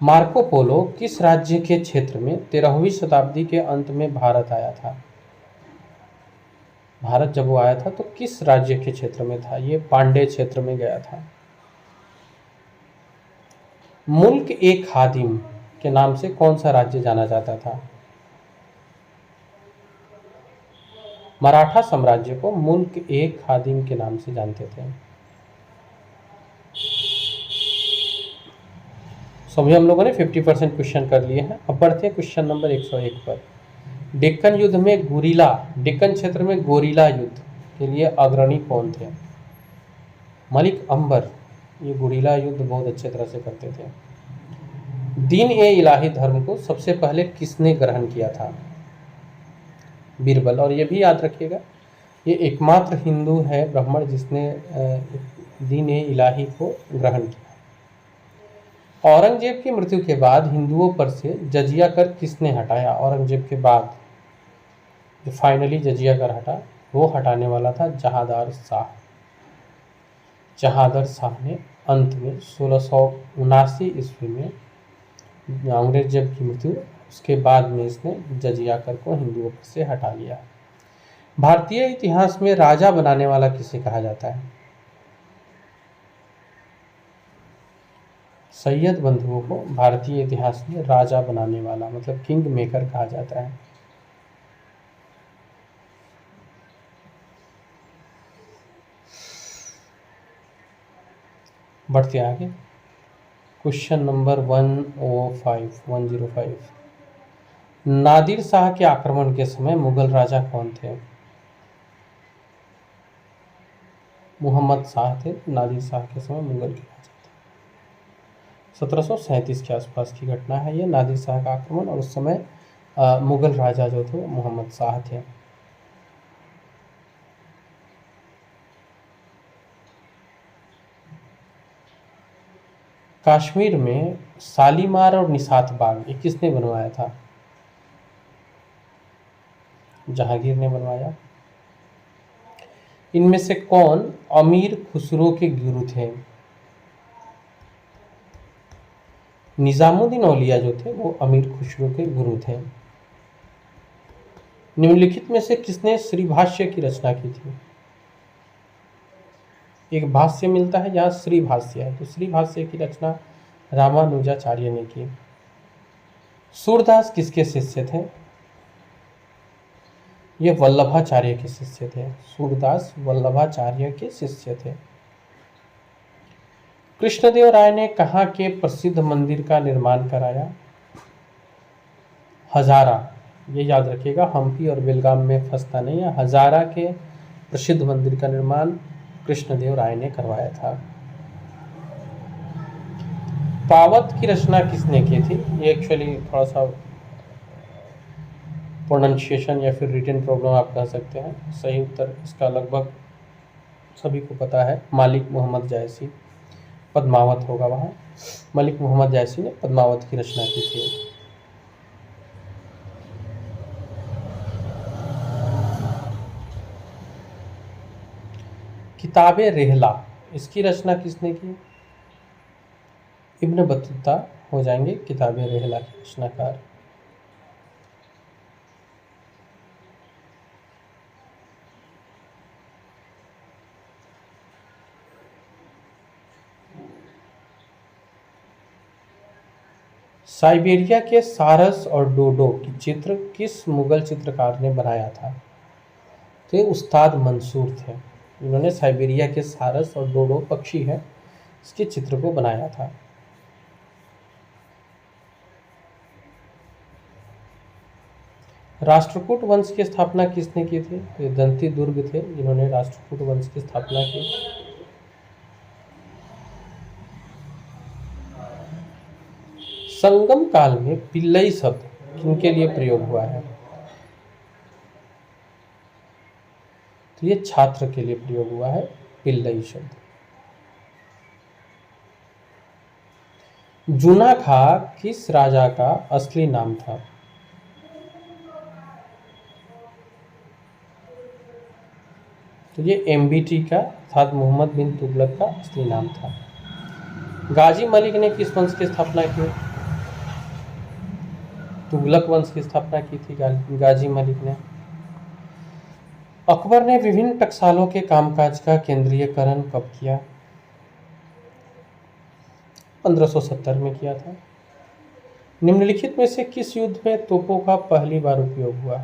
मार्को पोलो किस राज्य के क्षेत्र में 13वीं शताब्दी के अंत में भारत आया था? भारत जब वो आया था तो किस राज्य के क्षेत्र में था? ये पांडे क्षेत्र में गया था। मुल्क ए खादिम के नाम से कौन सा राज्य जाना जाता था? मराठा साम्राज्य को मुल्क ए खादिम के नाम से जानते थे। सभी हम लोगों ने 50% क्वेश्चन कर लिए हैं। अब बढ़ते हैं क्वेश्चन नंबर 101 पर। डेक्कन युद्ध में डेक्कन क्षेत्र में गोरिला युद्ध के लिए अग्रणी कौन थे? मलिक अंबर। ये गोरिला युद्ध बहुत अच्छे तरह से करते थे। दीन ए इलाही धर्म को सबसे पहले किसने ग्रहण किया था? बीरबल। और ये भी याद रखिएगा, ये एकमात्र हिंदू है ब्राह्मण जिसने दीन ए इलाही को ग्रहण किया। औरंगजेब की मृत्यु के बाद हिंदुओं पर से जजिया कर किसने हटाया? औरंगजेब के बाद जो फाइनली जजिया कर हटा, वो हटाने वाला था जहांदार शाह। जहांदार शाह ने अंत में 1679 ईस्वी में औरंगजेब की मृत्यु, उसके बाद में इसने जजिया कर को हिंदुओं पर से हटा लिया। भारतीय इतिहास में राजा बनाने वाला किसे कहा जाता है? सैयद बंधुओं को भारतीय इतिहास में राजा बनाने वाला मतलब किंग मेकर कहा जाता है। बढ़ते आगे। Question number 105। नादिर शाह के आक्रमण के समय मुगल राजा कौन थे? मोहम्मद शाह थे। नादिर शाह के समय मुगल के राजा थे। 1737 के आसपास की घटना है ये, नादिर शाह का आक्रमण। और उस समय मुगल राजा जो थे वो मोहम्मद शाह थे। कश्मीर में शालीमार और निशात बाग ये किसने बनवाया था? जहांगीर ने बनवाया। इनमें से कौन अमीर खुसरो के गुरु थे? निजामुद्दीन औलिया जो थे वो अमीर खुसरो के गुरु थे। निम्नलिखित में से किसने श्री भाष्य की रचना की थी? एक भाष्य मिलता है, यहाँ श्री भाष्य है, तो श्री भाष्य की रचना रामानुजाचार्य ने की। सूरदास किसके शिष्य थे? ये वल्लभाचार्य के शिष्य थे। सूरदास वल्लभाचार्य के शिष्य थे। कृष्णदेव राय ने कहाँ के प्रसिद्ध मंदिर का निर्माण कराया? हजारा। ये याद रखिएगा, हम्पी और बेलगाम में फंसता नहीं है। हजारा के प्रसिद्ध मंदिर का निर्माण कृष्णदेव राय ने करवाया था। पावत की रचना किसने की थी? ये एक्चुअली थोड़ा सा प्रोनाउंसिएशन या फिर रिटन प्रॉब्लम आप कह सकते हैं। सही उत्तर इसका लगभग सभी को पता है, मालिक मोहम्मद जायसी। पद्मावत होगा वहाँ। मलिक मोहम्मद जायसी ने पद्मावत की रचना की थी। किताबे रेहला इसकी रचना किसने की? इब्न बतूता हो जाएंगे किताबे रेहला के रचनाकार। साइबेरिया के सारस और डोडो की चित्र किस मुगल चित्रकार ने बनाया था? तो ये उस्ताद मंसूर थे। इन्होंने साइबेरिया के सारस और डोडो पक्षी है, इसके चित्र को बनाया था। राष्ट्रकूट वंश की स्थापना किसने की थी? तो ये दंती दुर्ग थे जिन्होंने राष्ट्रकूट वंश की स्थापना की। संगम काल में पिल्लई शब्द किनके लिए प्रयोग हुआ है? तो ये छात्र के लिए प्रयोग हुआ है पिल्लई शब्द। जूनाखा किस राजा का असली नाम था? तो ये एमबीटी का अर्थात मोहम्मद बिन तुगलक का असली नाम था। गाजी मलिक ने किस वंश की स्थापना की? तुगलक वंश की स्थापना की थी गाजी मलिक ने। अकबर ने विभिन्न टकसालों के कामकाज का केंद्रीयकरण कब किया? 1570 में किया था। निम्नलिखित में से किस युद्ध में तोपों का पहली बार उपयोग हुआ?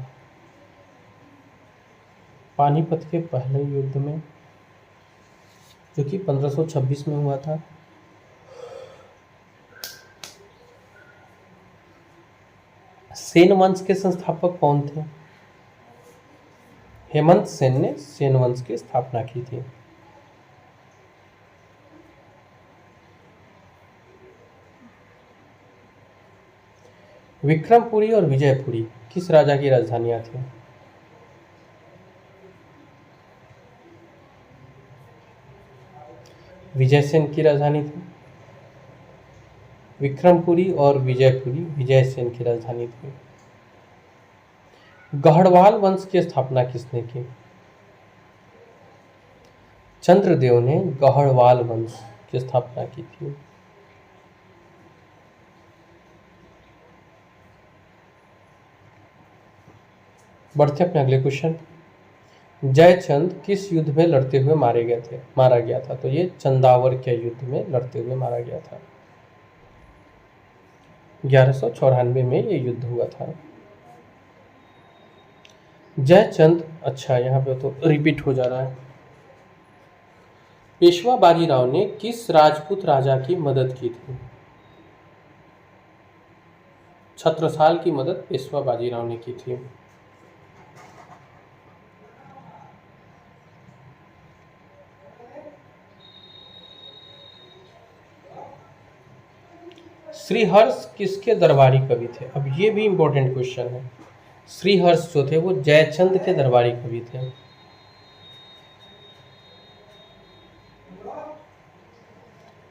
पानीपत के पहले युद्ध में, जो कि 1526 में हुआ था। सेन वंश के संस्थापक कौन थे? हेमंत सेन ने सेन वंश की स्थापना की थी। विक्रमपुरी और विजयपुरी किस राजा की राजधानियां थी? विजयसेन की राजधानी थी। विक्रमपुरी और विजयपुरी विजयसेन की राजधानी थी। गढ़वाल वंश की स्थापना किसने की? चंद्रदेव ने गढ़वाल वंश की स्थापना की थी। बढ़ते अपने अगले क्वेश्चन। जयचंद किस युद्ध में लड़ते हुए मारा गया था? तो ये चंदावर के युद्ध में लड़ते हुए मारा गया था। 1194 में ये युद्ध हुआ था। जयचंद, अच्छा यहाँ पे तो रिपीट हो जा रहा है। पेशवा बाजीराव ने किस राजपूत राजा की मदद की थी? छत्रसाल की मदद पेशवा बाजीराव ने की थी। श्रीहर्ष किसके दरबारी कवि थे? अब ये भी इंपॉर्टेंट क्वेश्चन है। श्रीहर्ष जो थे वो जयचंद के दरबारी कवि थे।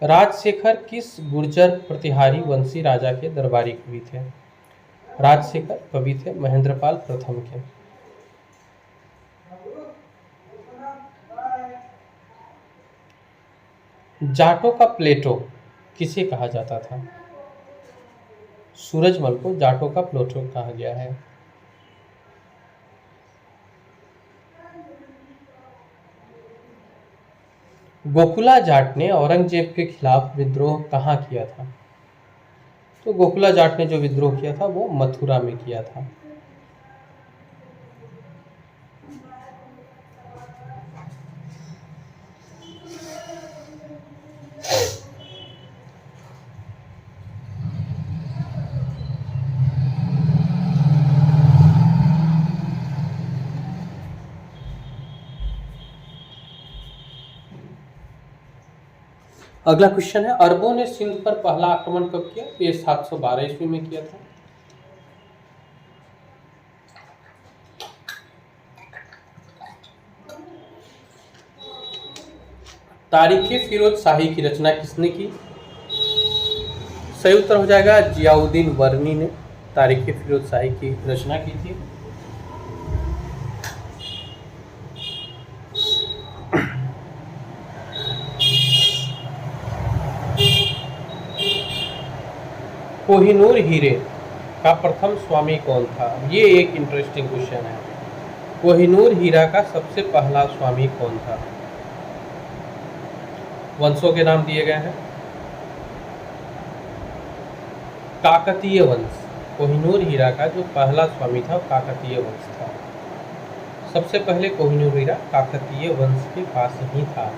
राजशेखर किस गुर्जर प्रतिहारी वंशी राजा के दरबारी कवि थे? राजशेखर कवि थे महेंद्रपाल प्रथम के। जाटों का प्लेटो किसे कहा जाता था? सूरजमल को जाटों का प्लेटो कहा गया है। गोकुला जाट ने औरंगजेब के खिलाफ विद्रोह कहाँ किया था? तो गोकुला जाट ने जो विद्रोह किया था वो मथुरा में किया था। अगला क्वेश्चन है, अरबों ने सिंध पर पहला आक्रमण कब किया? ये 712 ईस्वी में किया था। तारीखे फिरोज शाही की रचना किसने की? सही उत्तर हो जाएगा जियाउद्दीन वर्नी ने तारीखे फिरोज शाही की रचना की थी। कोहिनूर हीरे का प्रथम स्वामी कौन था? ये एक इंटरेस्टिंग क्वेश्चन है। कोहिनूर हीरा का सबसे पहला स्वामी कौन था? वंशों के नाम दिए गए हैं। काकतीय वंश। कोहिनूर हीरा का जो पहला स्वामी था काकतीय वंश था। सबसे पहले कोहिनूर हीरा काकतीय वंश के पास ही था।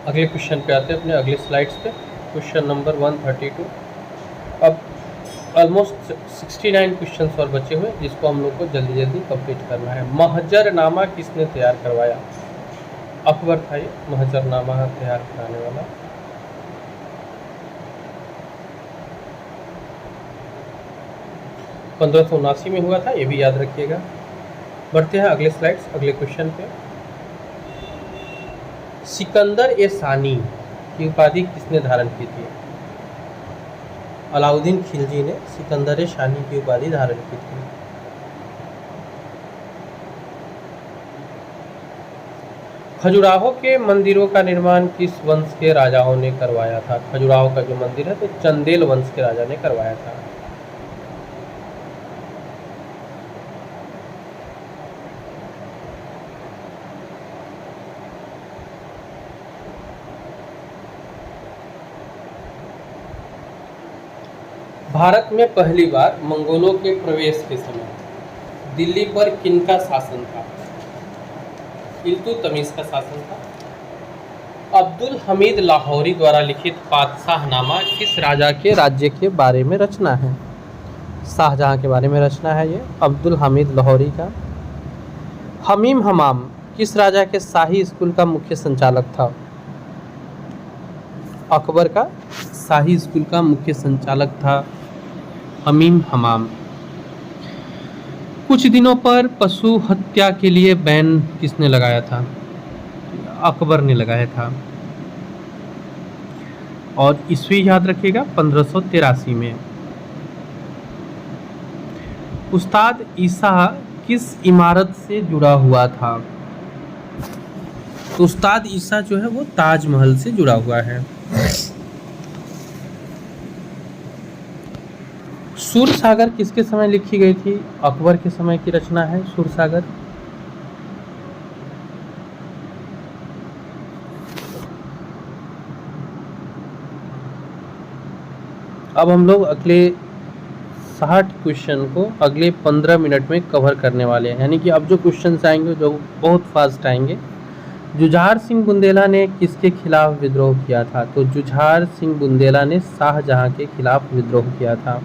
अगले क्वेश्चन पे आते हैं अपने अगले स्लाइड्स पे। Question number 132। अब ऑलमोस्ट 69 क्वेश्चंस और बचे हुए जिसको हम लोग को जल्दी जल्दी कंप्लीट करना है। महजरनामा किसने तैयार करवाया? अकबर था ये महजरनामा तैयार कराने वाला। पंद्रह सौ उनासी में हुआ था, ये भी याद रखिएगा। बढ़ते हैं अगले स्लाइड्स, अगले क्वेश्चन पे। सिकंदर ए सानी की उपाधि किसने धारण की थी? अलाउद्दीन खिलजी ने सिकंदर ए सानी की उपाधि धारण की थी। खजुराहो के मंदिरों का निर्माण किस वंश के राजाओं ने करवाया था? खजुराहो का जो मंदिर है तो चंदेल वंश के राजा ने करवाया था। भारत में पहली बार मंगोलों के प्रवेश के समय दिल्ली पर किनका शासन था? इल्तुतमिश का शासन था। अब्दुल हमीद लाहौरी द्वारा लिखित पातशाहनामा किस राजा के राज्य के बारे में रचना है? शाहजहां के बारे में रचना है ये अब्दुल हमीद लाहौरी का। हमीम हमाम किस राजा के शाही स्कूल का मुख्य संचालक था? अकबर का शाही स्कूल का मुख्य संचालक था हमीम हमाम। कुछ दिनों पर पशु हत्या के लिए बैन किसने लगाया था? अकबर ने लगाया था। और ईस्वी याद रखिएगा 1583 में। उस्ताद ईसा किस इमारत से जुड़ा हुआ था? तो उस्ताद ईसा जो है वो ताजमहल से जुड़ा हुआ है। सूरसागर किसके समय लिखी गई थी? अकबर के समय की रचना है सूरसागर। अब हम लोग अगले 60 क्वेश्चन को अगले 15 मिनट में कवर करने वाले हैं, यानी कि अब जो क्वेश्चन आएंगे जो बहुत फास्ट आएंगे। जुझार सिंह बुंदेला ने किसके खिलाफ विद्रोह किया था? तो जुझार सिंह बुंदेला ने शाहजहां के खिलाफ विद्रोह किया था।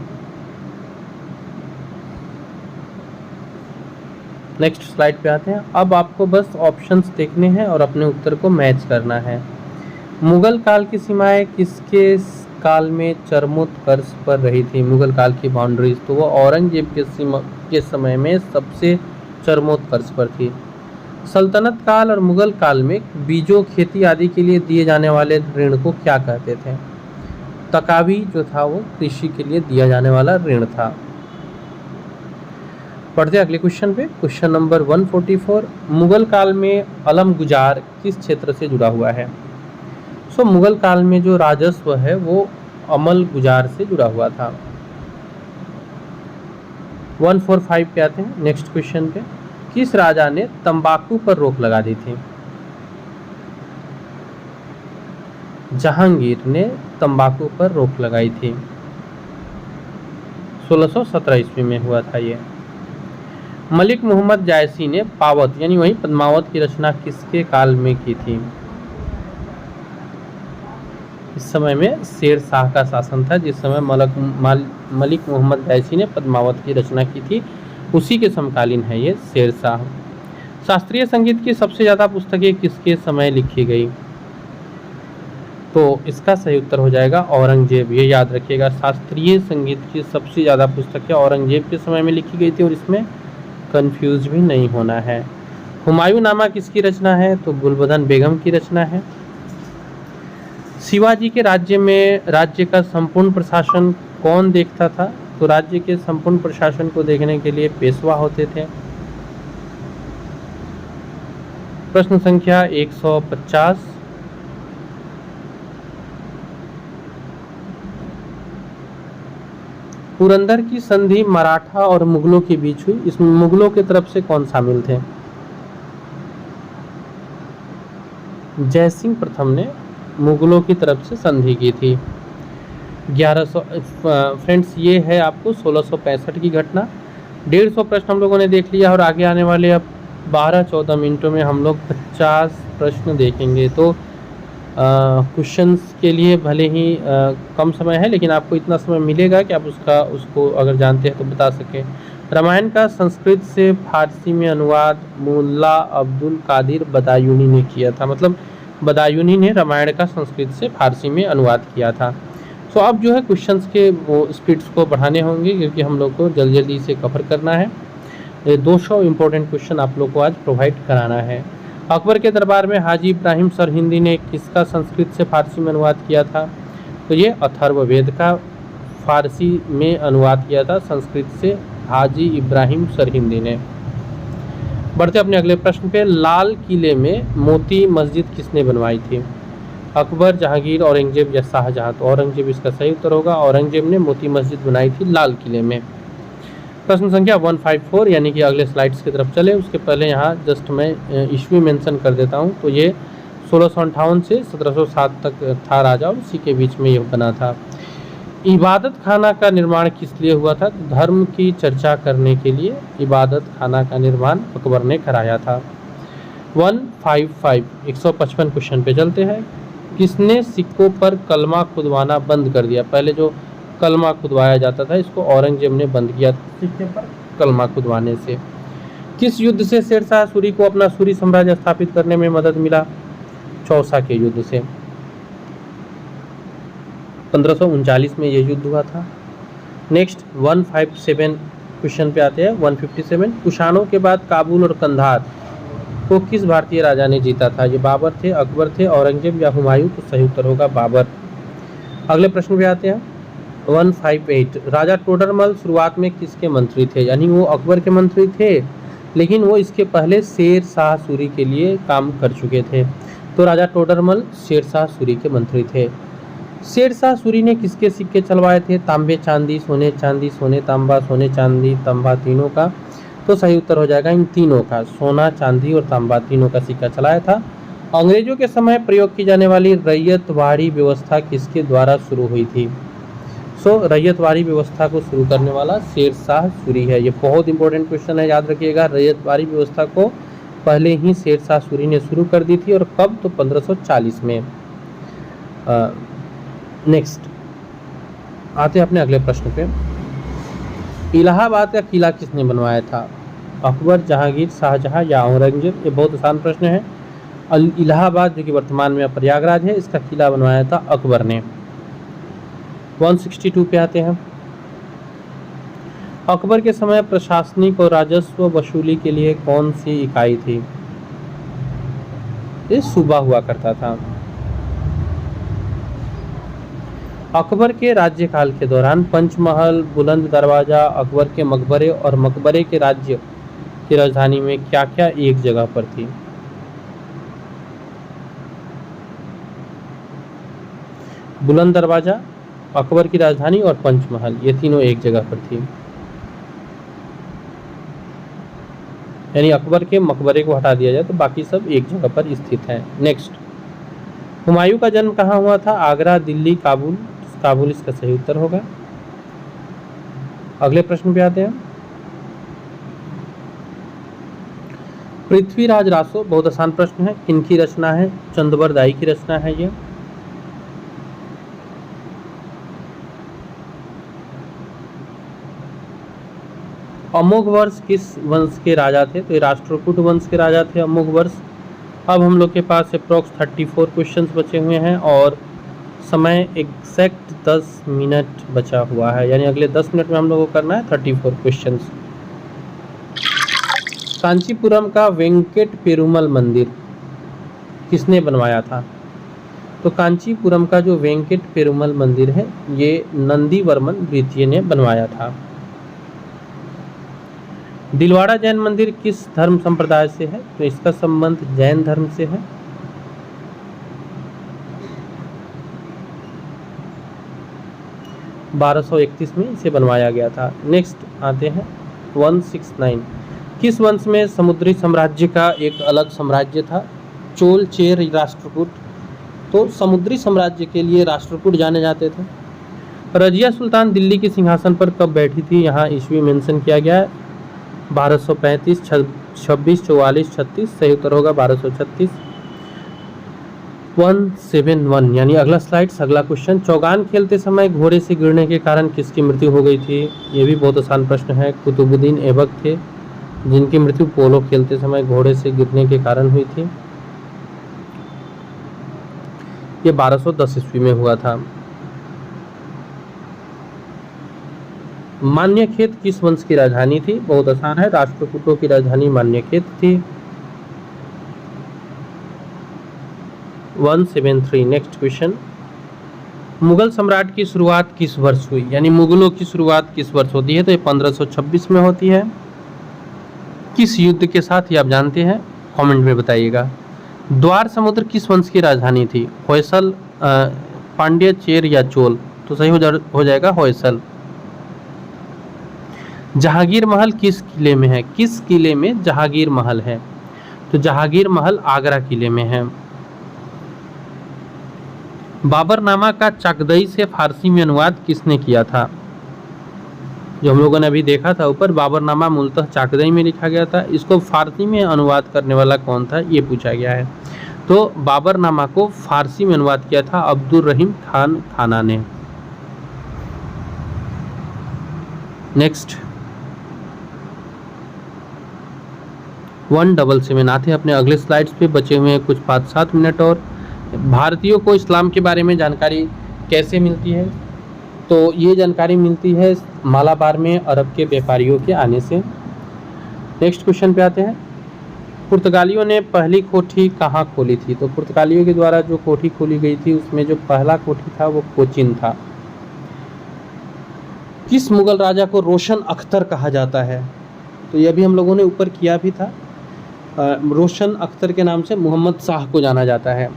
नेक्स्ट स्लाइड पे आते हैं। अब आपको बस ऑप्शंस देखने हैं और अपने उत्तर को मैच करना है। मुगल काल की सीमाएं किसके काल में चरमोत्कर्ष पर रही थी? मुगल काल की बाउंड्रीज तो वो औरंगजेब के समय में सबसे चरमोत्कर्ष पर थी। सल्तनत काल और मुगल काल में बीजों खेती आदि के लिए दिए जाने वाले ऋण को क्या कहते थे? तकावी जो था वो कृषि के लिए दिया जाने वाला ऋण था। पढ़ते अगले क्वेश्चन पे। Question number 144। मुगल काल में अलम गुजार किस क्षेत्र से जुड़ा हुआ है? सो मुगल काल में जो राजस्व है वो अमल गुजार से जुड़ा हुआ था। 145 पे आते हैं नेक्स्ट क्वेश्चन पे। किस राजा ने तंबाकू पर रोक लगा दी थी? जहांगीर ने तंबाकू पर रोक लगाई थी। 1617 ईस्वी में हुआ था ये। मलिक मोहम्मद जायसी ने पावत यानी वही पद्मावत की रचना किसके काल में की थी? इस समय में शेर शाह का शासन था, जिस समय मलिक मोहम्मद जायसी ने पद्मावत की रचना की थी, उसी के समकालीन है ये शेर शाह। शास्त्रीय संगीत की सबसे ज़्यादा पुस्तकें किसके समय लिखी गई? तो इसका सही उत्तर हो जाएगा औरंगजेब। ये याद रखिएगा, शास्त्रीय संगीत की सबसे ज़्यादा पुस्तकें औरंगजेब के समय में लिखी गई थी और इसमें कंफ्यूज भी नहीं होना है। हुमायूं नामा किसकी रचना है? तो गुलबदन बेगम की रचना है। शिवाजी के राज्य का संपूर्ण प्रशासन कौन देखता था? तो राज्य के संपूर्ण प्रशासन को देखने के लिए पेशवा होते थे। प्रश्न संख्या 150। पुरंदर की संधि मराठा और मुगलों के बीच हुई, इसमें मुगलों की तरफ से कौन शामिल थे? जयसिंह प्रथम ने मुगलों की तरफ से संधि की थी। 1100 फ्रेंड्स ये है आपको 1665 की घटना। 150 प्रश्न हम लोगों ने देख लिया और आगे आने वाले अब 12-14 मिनटों में हम लोग 50 प्रश्न देखेंगे। तो क्वेश्चंस के लिए भले ही कम समय है, लेकिन आपको इतना समय मिलेगा कि आप उसको अगर जानते हैं तो बता सकें। रामायण का संस्कृत से फारसी में अनुवाद मुल्ला अब्दुल कादिर बदायूनी ने किया था। मतलब बदायूनी ने रामायण का संस्कृत से फारसी में अनुवाद किया था। सो अब जो है क्वेश्चंस के वो स्पीड्स को बढ़ाने होंगे, क्योंकि हम लोग को जल्दी जल्दी से कवर करना है। 200 इम्पोर्टेंट क्वेश्चन आप लोग को आज प्रोवाइड कराना है। अकबर के दरबार में हाजी इब्राहिम सरहिंदी ने किसका संस्कृत से फारसी में अनुवाद किया था? तो ये अथर्ववेद का फारसी में अनुवाद किया था संस्कृत से हाजी इब्राहिम सरहिंदी ने। बढ़ते अपने अगले प्रश्न पे। लाल किले में मोती मस्जिद किसने बनवाई थी? अकबर, जहांगीर, औरंगजेब या शाहजहां? तो औरंगजेब इसका सही उत्तर होगा। औरंगजेब ने मोती मस्जिद बनाई थी लाल किले में। प्रश्न संख्या 154, यानी कि अगले स्लाइड्स की तरफ चले उसके पहले यहाँ जस्ट मैं ईस्वी मेंशन कर देता हूँ। तो ये 1658 से 1707 तक था राजा, और उसी के बीच में यह बना था। इबादत खाना का निर्माण किस लिए हुआ था? धर्म की चर्चा करने के लिए इबादत खाना का निर्माण अकबर ने कराया था। 155 155 क्वेश्चन पे चलते हैं। किसने सिक्कों पर कलमा खुदवाना बंद कर दिया? पहले जो कलमा खुदवाया जाता था, इसको औरंगजेब ने बंद किया सिक्के पर कलमा खुदवाने से। किस युद्ध से शेरशाह सूरी को अपना सूरी साम्राज्य स्थापित करने में मदद मिला? चौसा के युद्ध से। 1539 में यह युद्ध हुआ था। नेक्स्ट 157 क्वेश्चन पे आते हैं। 157, कुषाणों के बाद काबुल और कंधार को किस भारतीय राजा ने जीता था? ये बाबर थे, अकबर थे, औरंगजेब या हुमायूं? तो सही उत्तर होगा बाबर। अगले प्रश्न पे आते हैं। 158, राजा टोडरमल शुरुआत में किसके मंत्री थे? यानी वो अकबर के मंत्री थे, लेकिन वो इसके पहले शेर शाह सूरी के लिए काम कर चुके थे। तो राजा टोडरमल शेर शाह सूरी के मंत्री थे। शेर शाह सूरी ने किसके सिक्के चलवाए थे? तांबे चांदी, सोने चांदी, सोने तांबा, सोने चांदी तांबा, तीनों का? तो सही उत्तर हो जाएगा इन तीनों का, सोना चांदी और तांबा तीनों का सिक्का चलाया था। अंग्रेजों के समय प्रयोग की जाने वाली रैयतवाड़ी व्यवस्था किसके द्वारा शुरू हुई थी? सो रैयतवाड़ी व्यवस्था को शुरू करने वाला शेर शाह सूरी है। ये बहुत इंपॉर्टेंट क्वेश्चन है, याद रखिएगा। रैयतवाड़ी व्यवस्था को पहले ही शेर शाह सूरी ने शुरू कर दी थी, और कब? तो 1540 में। नेक्स्ट आते हैं अपने अगले प्रश्न पे। इलाहाबाद का किला किसने बनवाया था? अकबर, जहांगीर, शाहजहां या औरंगजेब? ये बहुत आसान प्रश्न है। इलाहाबाद जो कि वर्तमान में प्रयागराज है, इसका किला बनवाया था अकबर ने। 162 पे आते हैं। अकबर के समय प्रशासनिक और राजस्व वसूली के लिए कौन सी इकाई थी? ये सूबा हुआ करता था। अकबर के राज्यकाल के दौरान पंचमहल, बुलंद दरवाजा, अकबर के मकबरे और मकबरे के राज्य की राजधानी में क्या क्या एक जगह पर थी? बुलंद दरवाजा, अकबर की राजधानी और पंचमहल, ये तीनों एक जगह पर थी। यानी अकबर के मकबरे को हटा दिया जाए तो बाकी सब एक जगह पर स्थित है। नेक्स्ट, हुमायूं का जन्म कहाँ हुआ था? आगरा, दिल्ली, काबुल? काबुल इसका सही उत्तर होगा। अगले प्रश्न पे आते हैं। पृथ्वीराज रासो, बहुत आसान प्रश्न है, किनकी रचना है? चंदबरदाई की रचना है ये। अमोघ वर्ष किस वंश के राजा थे? तो ये राष्ट्रकूट वंश के राजा थे अमोघ वर्ष। अब हम लोग के पास अप्रोक्स 34 क्वेश्चंस बचे हुए हैं, और समय एग्जैक्ट 10 मिनट बचा हुआ है। यानी अगले 10 मिनट में हम लोगों को करना है 34 क्वेश्चंस। कांचीपुरम का वेंकट पेरुमल मंदिर किसने बनवाया था? तो कांचीपुरम का जो वेंकट पेरुमल मंदिर है, ये नंदीवर्मन द्वितीय ने बनवाया था। दिलवाड़ा जैन मंदिर किस धर्म संप्रदाय से है? तो इसका संबंध जैन धर्म से है। - 1231 में इसे बनवाया गया था। नेक्स्ट आते हैं 169, किस वंश में समुद्री साम्राज्य का एक अलग साम्राज्य था? चोल, चेर, राष्ट्रकूट? तो समुद्री साम्राज्य के लिए राष्ट्रकूट जाने जाते थे। रजिया सुल्तान दिल्ली के सिंहासन पर कब बैठी थी? यहाँ ईस्वी मेंशन किया गया है। 1235, 26, 44, 36, सही उत्तर होगा 1236। 171 यानी अगला स्लाइड्स, अगला क्वेश्चन, चौगान खेलते समय घोड़े से गिरने के कारण किसकी मृत्यु हो गई थी? ये भी बहुत आसान प्रश्न है। कुतुबुद्दीन ऐबक थे, जिनकी मृत्यु पोलो खेलते समय घोड़े से गिरने के कारण हुई थी। ये 1210 ईस्वी में हुआ था। मान्यखेत किस वंश की राजधानी थी? बहुत आसान है, राष्ट्रकूटों की राजधानी मान्यखेत थी। 173 नेक्स्ट क्वेश्चन, मुगल सम्राट की शुरुआत किस वर्ष हुई? यानी मुगलों की शुरुआत किस वर्ष होती है? तो ये 1526 में होती है। किस युद्ध के साथ, ये आप जानते हैं, कमेंट में बताइएगा। द्वार समुद्र किस वंश की राजधानी थी? होयसल, पांड्य, चेर या चोल? तो सही हो जाएगा होयसल। जहांगीर महल किस किले में है? किस किले में जहांगीर महल है? तो जहांगीर महल आगरा किले में है। बाबरनामा का चाकदई से फारसी में अनुवाद किसने किया था? जो हम लोगों ने अभी देखा था ऊपर, बाबरनामा मूलतः चाकदई में लिखा गया था, इसको फारसी में अनुवाद करने वाला कौन था, ये पूछा गया है। तो बाबरनामा को फारसी में अनुवाद किया था अब्दुल रहीम खान खाना ने। नेक्स्ट 177 आते हैं अपने अगले स्लाइड्स पे, बचे हुए हैं कुछ 5-7 मिनट और। भारतीयों को इस्लाम के बारे में जानकारी कैसे मिलती है? तो ये जानकारी मिलती है मालाबार में अरब के व्यापारियों के आने से। नेक्स्ट क्वेश्चन पे आते हैं, पुर्तगालियों ने पहली कोठी कहाँ खोली थी? तो पुर्तगालियों के द्वारा जो कोठी खोली गई थी उसमें जो पहला कोठी था वो कोचिन था। किस मुगल राजा को रोशन अख्तर कहा जाता है? तो यह भी हम लोगों ने ऊपर किया भी था। रोशन अख्तर के नाम से मोहम्मद शाह को जाना जाता है।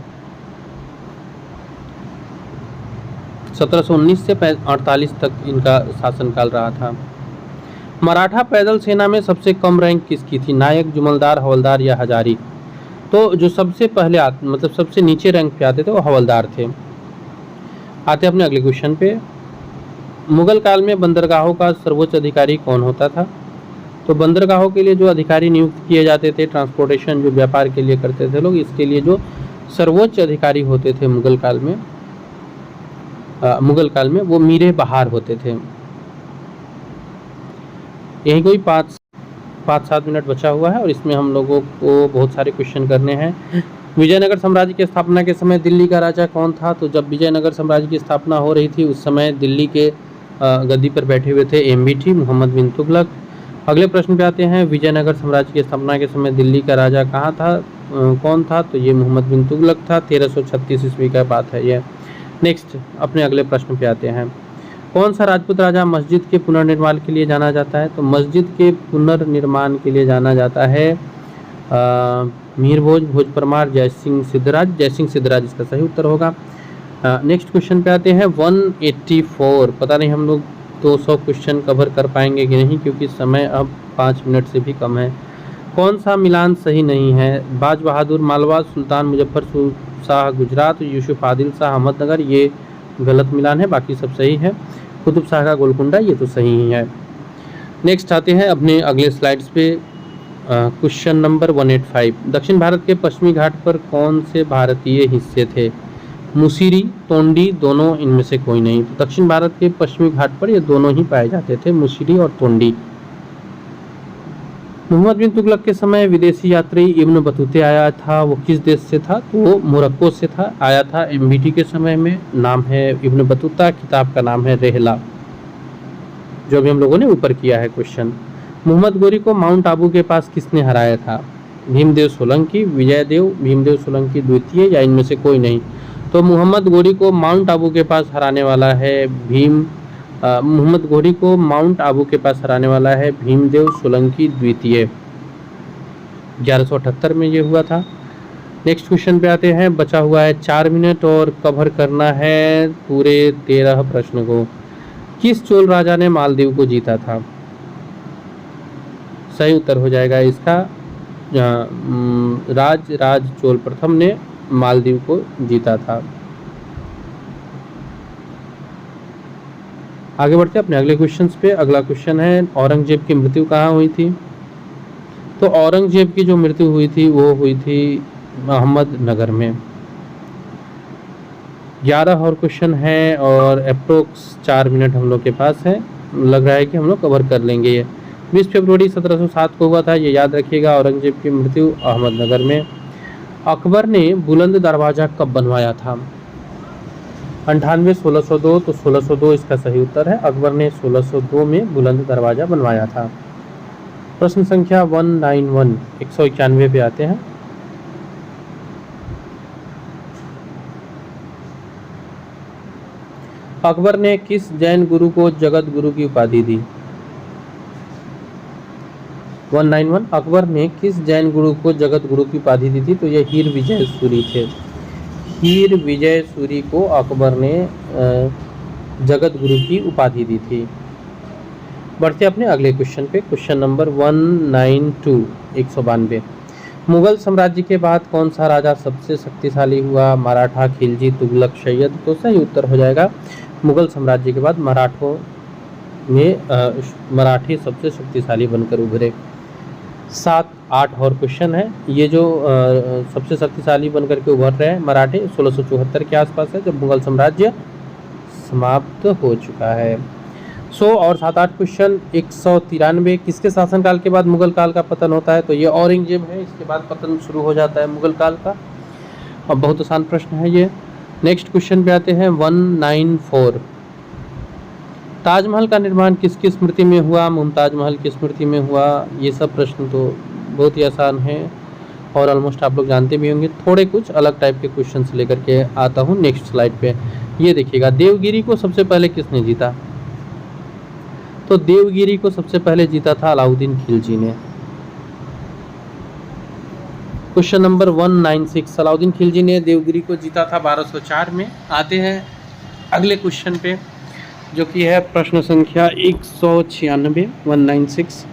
1719 से 48 तक इनका शासनकाल रहा था। मराठा पैदल सेना में सबसे कम रैंक किसकी थी? नायक, जुमलदार, हवलदार या हजारी? तो जो सबसे पहले मतलब सबसे नीचे रैंक पे आते थे वो हवलदार थे। आते अपने अगले क्वेश्चन पे, मुगल काल में बंदरगाहों का सर्वोच्च अधिकारी कौन होता था? तो बंदरगाहों के लिए जो अधिकारी नियुक्त किए जाते थे, ट्रांसपोर्टेशन जो व्यापार के लिए करते थे लोग, इसके लिए जो सर्वोच्च अधिकारी होते थे मुगल काल में वो मीरे बहार होते थे। यही कोई 5-7 मिनट बचा हुआ है और इसमें हम लोगों को बहुत सारे क्वेश्चन करने हैं। विजयनगर साम्राज्य की स्थापना के समय दिल्ली का राजा कौन था? तो जब विजयनगर साम्राज्य की स्थापना हो रही थी उस समय दिल्ली के गद्दी पर बैठे हुए थे MBT मोहम्मद बिन तुगलक। अगले प्रश्न पे आते हैं, विजयनगर साम्राज्य की स्थापना के समय दिल्ली का राजा कौन था? तो ये मोहम्मद बिन तुगलक था। 1336 ईस्वी का बात है ये। नेक्स्ट अपने अगले प्रश्न पे आते हैं, कौन सा राजपूत राजा मस्जिद के पुनर्निर्माण के लिए जाना जाता है? तो मस्जिद के पुनर्निर्माण के लिए जाना जाता है मीर भोज, भोज परमार, जय सिंह सिद्धराज इसका सही उत्तर होगा। नेक्स्ट क्वेश्चन पे आते हैं 184। पता नहीं हम लोग 200 क्वेश्चन कवर कर पाएंगे कि नहीं, क्योंकि समय अब 5 मिनट से भी कम है। कौन सा मिलान सही नहीं है? बाज बहादुर मालवा, सुल्तान मुजफ्फर शाह गुजरात, यूसुफ आदिल शाह अहमदनगर, ये गलत मिलान है, बाकी सब सही है। कुतुब शाह का गोलकुंडा, ये तो सही ही है। नेक्स्ट आते हैं अपने अगले स्लाइड्स पे, क्वेश्चन नंबर 185। दक्षिण भारत के पश्चिमी घाट पर कौन से भारतीय हिस्से थे? मुसीरी, तोंडी, दोनों, इनमें से कोई नहीं। तो दक्षिण भारत के पश्चिमी घाट पर ये दोनों ही पाए जाते थे, मुसीरी और तोंडी। मोहम्मद बिन तुगलक के समय विदेशी यात्री इब्न बतूते आया था, वो किस देश से था? तो वो मोरक्को से था, आया था MBT के समय में। नाम है इब्न बतूता, किताब का नाम है रेहला, जो भी हम लोगों ने ऊपर किया है क्वेश्चन। मोहम्मद गोरी को माउंट आबू के पास किसने हराया था? भीमदेव सोलंकी, विजयदेव, भीमदेव सोलंकी द्वितीय, या इनमें से कोई नहीं। तो मोहम्मद गोरी को माउंट आबू के पास हराने वाला है मोहम्मद गोरी को माउंट आबू के पास हराने वाला है भीमदेव सोलंकी द्वितीय। 1178 में ये हुआ था। नेक्स्ट क्वेश्चन पे आते हैं, बचा हुआ है 4 मिनट और कवर करना है पूरे 13 प्रश्न को। किस चोल राजा ने मालदीव को जीता था? सही उत्तर हो जाएगा इसका राज चोल प्रथम ने मालदीव को जीता था। आगे बढ़ते हैं अपने अगले क्वेश्चंस पे। अगला क्वेश्चन है, औरंगजेब की मृत्यु कहाँ हुई थी? तो औरंगजेब की जो मृत्यु हुई थी वो हुई थी अहमदनगर में। 11 और क्वेश्चन है और अप्रोक्स 4 मिनट हम लोग के पास है। लग रहा है कि हम लोग कवर कर लेंगे ये। 20 फरवरी 1707 को हुआ था, ये याद रखिएगा। औरंगजेब की मृत्यु अहमदनगर में। अकबर ने बुलंद दरवाज़ा कब बनवाया था? 98 1602, तो 1602 इसका सही उत्तर है। अकबर ने 1602 में बुलंद दरवाज़ा बनवाया था। प्रश्न संख्या 191 191 पे आते हैं। अकबर ने किस जैन गुरु को जगत गुरु की उपाधि दी? 191 अकबर ने किस जैन गुरु को जगत गुरु की उपाधि दी थी? तो ये हीर विजय सूरी थे। हीर विजय सूरी को अकबर ने जगत गुरु की उपाधि दी थी। बढ़ते अपने अगले क्वेश्चन पे। Question number 192 192। मुगल साम्राज्य के बाद कौन सा राजा सबसे शक्तिशाली हुआ? मराठा, खिलजी, तुगलक, सैयद। तो सही उत्तर हो जाएगा मुगल साम्राज्य के बाद मराठों में मराठी सबसे शक्तिशाली बनकर उभरे। 7, 8 और क्वेश्चन है। ये जो सबसे शक्तिशाली बनकर के उभर रहे हैं मराठे 1674 के आसपास है, जब मुगल साम्राज्य समाप्त हो चुका है। 100 और 7-8 क्वेश्चन। 193 किसके शासनकाल के बाद मुगल काल का पतन होता है? तो ये औरंगजेब है, इसके बाद पतन शुरू हो जाता है मुगल काल का। अब बहुत आसान प्रश्न है ये। नेक्स्ट क्वेश्चन पे आते हैं 194। ताजमहल का निर्माण किसकी स्मृति में हुआ? मुमताज महल की स्मृति में हुआ। ये सब प्रश्न तो बहुत ही आसान है और ऑलमोस्ट आप लोग जानते भी होंगे। थोड़े कुछ अलग टाइप के क्वेश्चन लेकर के आता हूँ नेक्स्ट स्लाइड पे। ये देखिएगा, देवगिरी को सबसे पहले किसने जीता? तो देवगिरी को सबसे पहले जीता था अलाउद्दीन खिलजी ने। क्वेश्चन नंबर 196 अलाउद्दीन खिलजी ने देवगिरी को जीता था 1204 में। आते हैं अगले क्वेश्चन पे, जो कि है प्रश्न संख्या 196 196।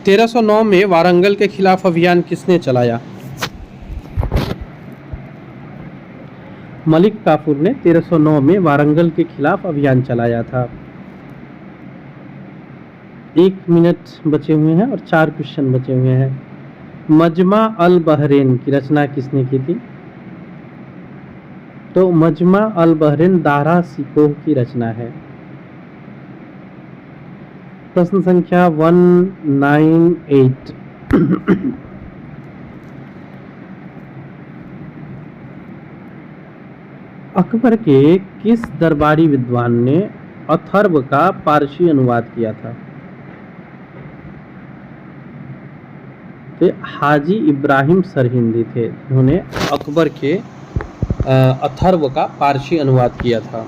1309 में वारंगल के खिलाफ अभियान किसने चलाया? मलिक काफूर ने 1309 में वारंगल के खिलाफ अभियान चलाया था। 1 मिनट बचे हुए हैं और 4 क्वेश्चन बचे हुए हैं। मजमा अल बहरेन की रचना किसने की थी? तो मजमा अल बहरेन दारा सिकोह की रचना है। प्रश्न संख्या 198। अकबर के किस दरबारी विद्वान ने अथर्व का पारसी अनुवाद किया था? तो हाजी इब्राहिम सरहिंदी थे, उन्होंने अकबर के अथर्व का पारसी अनुवाद किया था।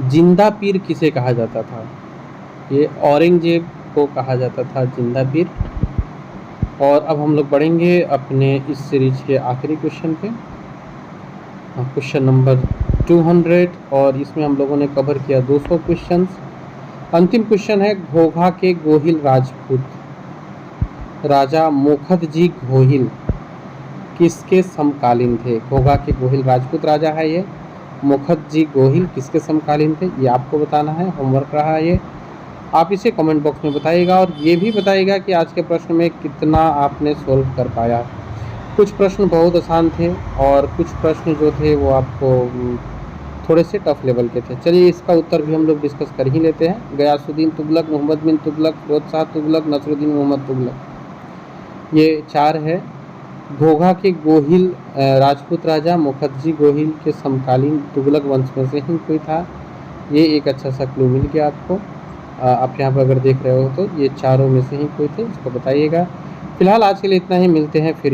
जिंदा पीर किसे कहा जाता था? ये औरंगजेब को कहा जाता था जिंदा पीर। और अब हम लोग बढ़ेंगे अपने इस सीरीज के आखिरी क्वेश्चन पे, क्वेश्चन नंबर 200, और इसमें हम लोगों ने कवर किया 200 क्वेश्चंस। अंतिम क्वेश्चन है, घोघा के गोहिल राजपूत राजा मोखदजी गोहिल किसके समकालीन थे? घोघा के गोहिल राजपूत राजा है ये मोखदजी गोहिल, किसके समकालीन थे? ये आपको बताना है, होमवर्क रहा है ये। आप इसे कमेंट बॉक्स में बताइएगा और ये भी बताइएगा कि आज के प्रश्न में कितना आपने सोल्व कर पाया। कुछ प्रश्न बहुत आसान थे और कुछ प्रश्न जो थे वो आपको थोड़े से टफ लेवल के थे। चलिए इसका उत्तर भी हम लोग डिस्कस कर ही लेते हैं। गयासुद्दीन तुगलक, मोहम्मद बिन तुगलक, फिरोज शाह तुगलक, नसरुद्दीन मोहम्मद तुगलक, ये 4 है। घोघा के गोहिल राजपूत राजा मोखदजी गोहिल के समकालीन तुगलक वंश में से ही कोई था। ये एक अच्छा सा क्लू मिल गया आपको। आप यहाँ पर अगर देख रहे हो तो ये चारों में से ही कोई थे, इसको बताइएगा। फिलहाल आज के लिए इतना ही, मिलते हैं फिर।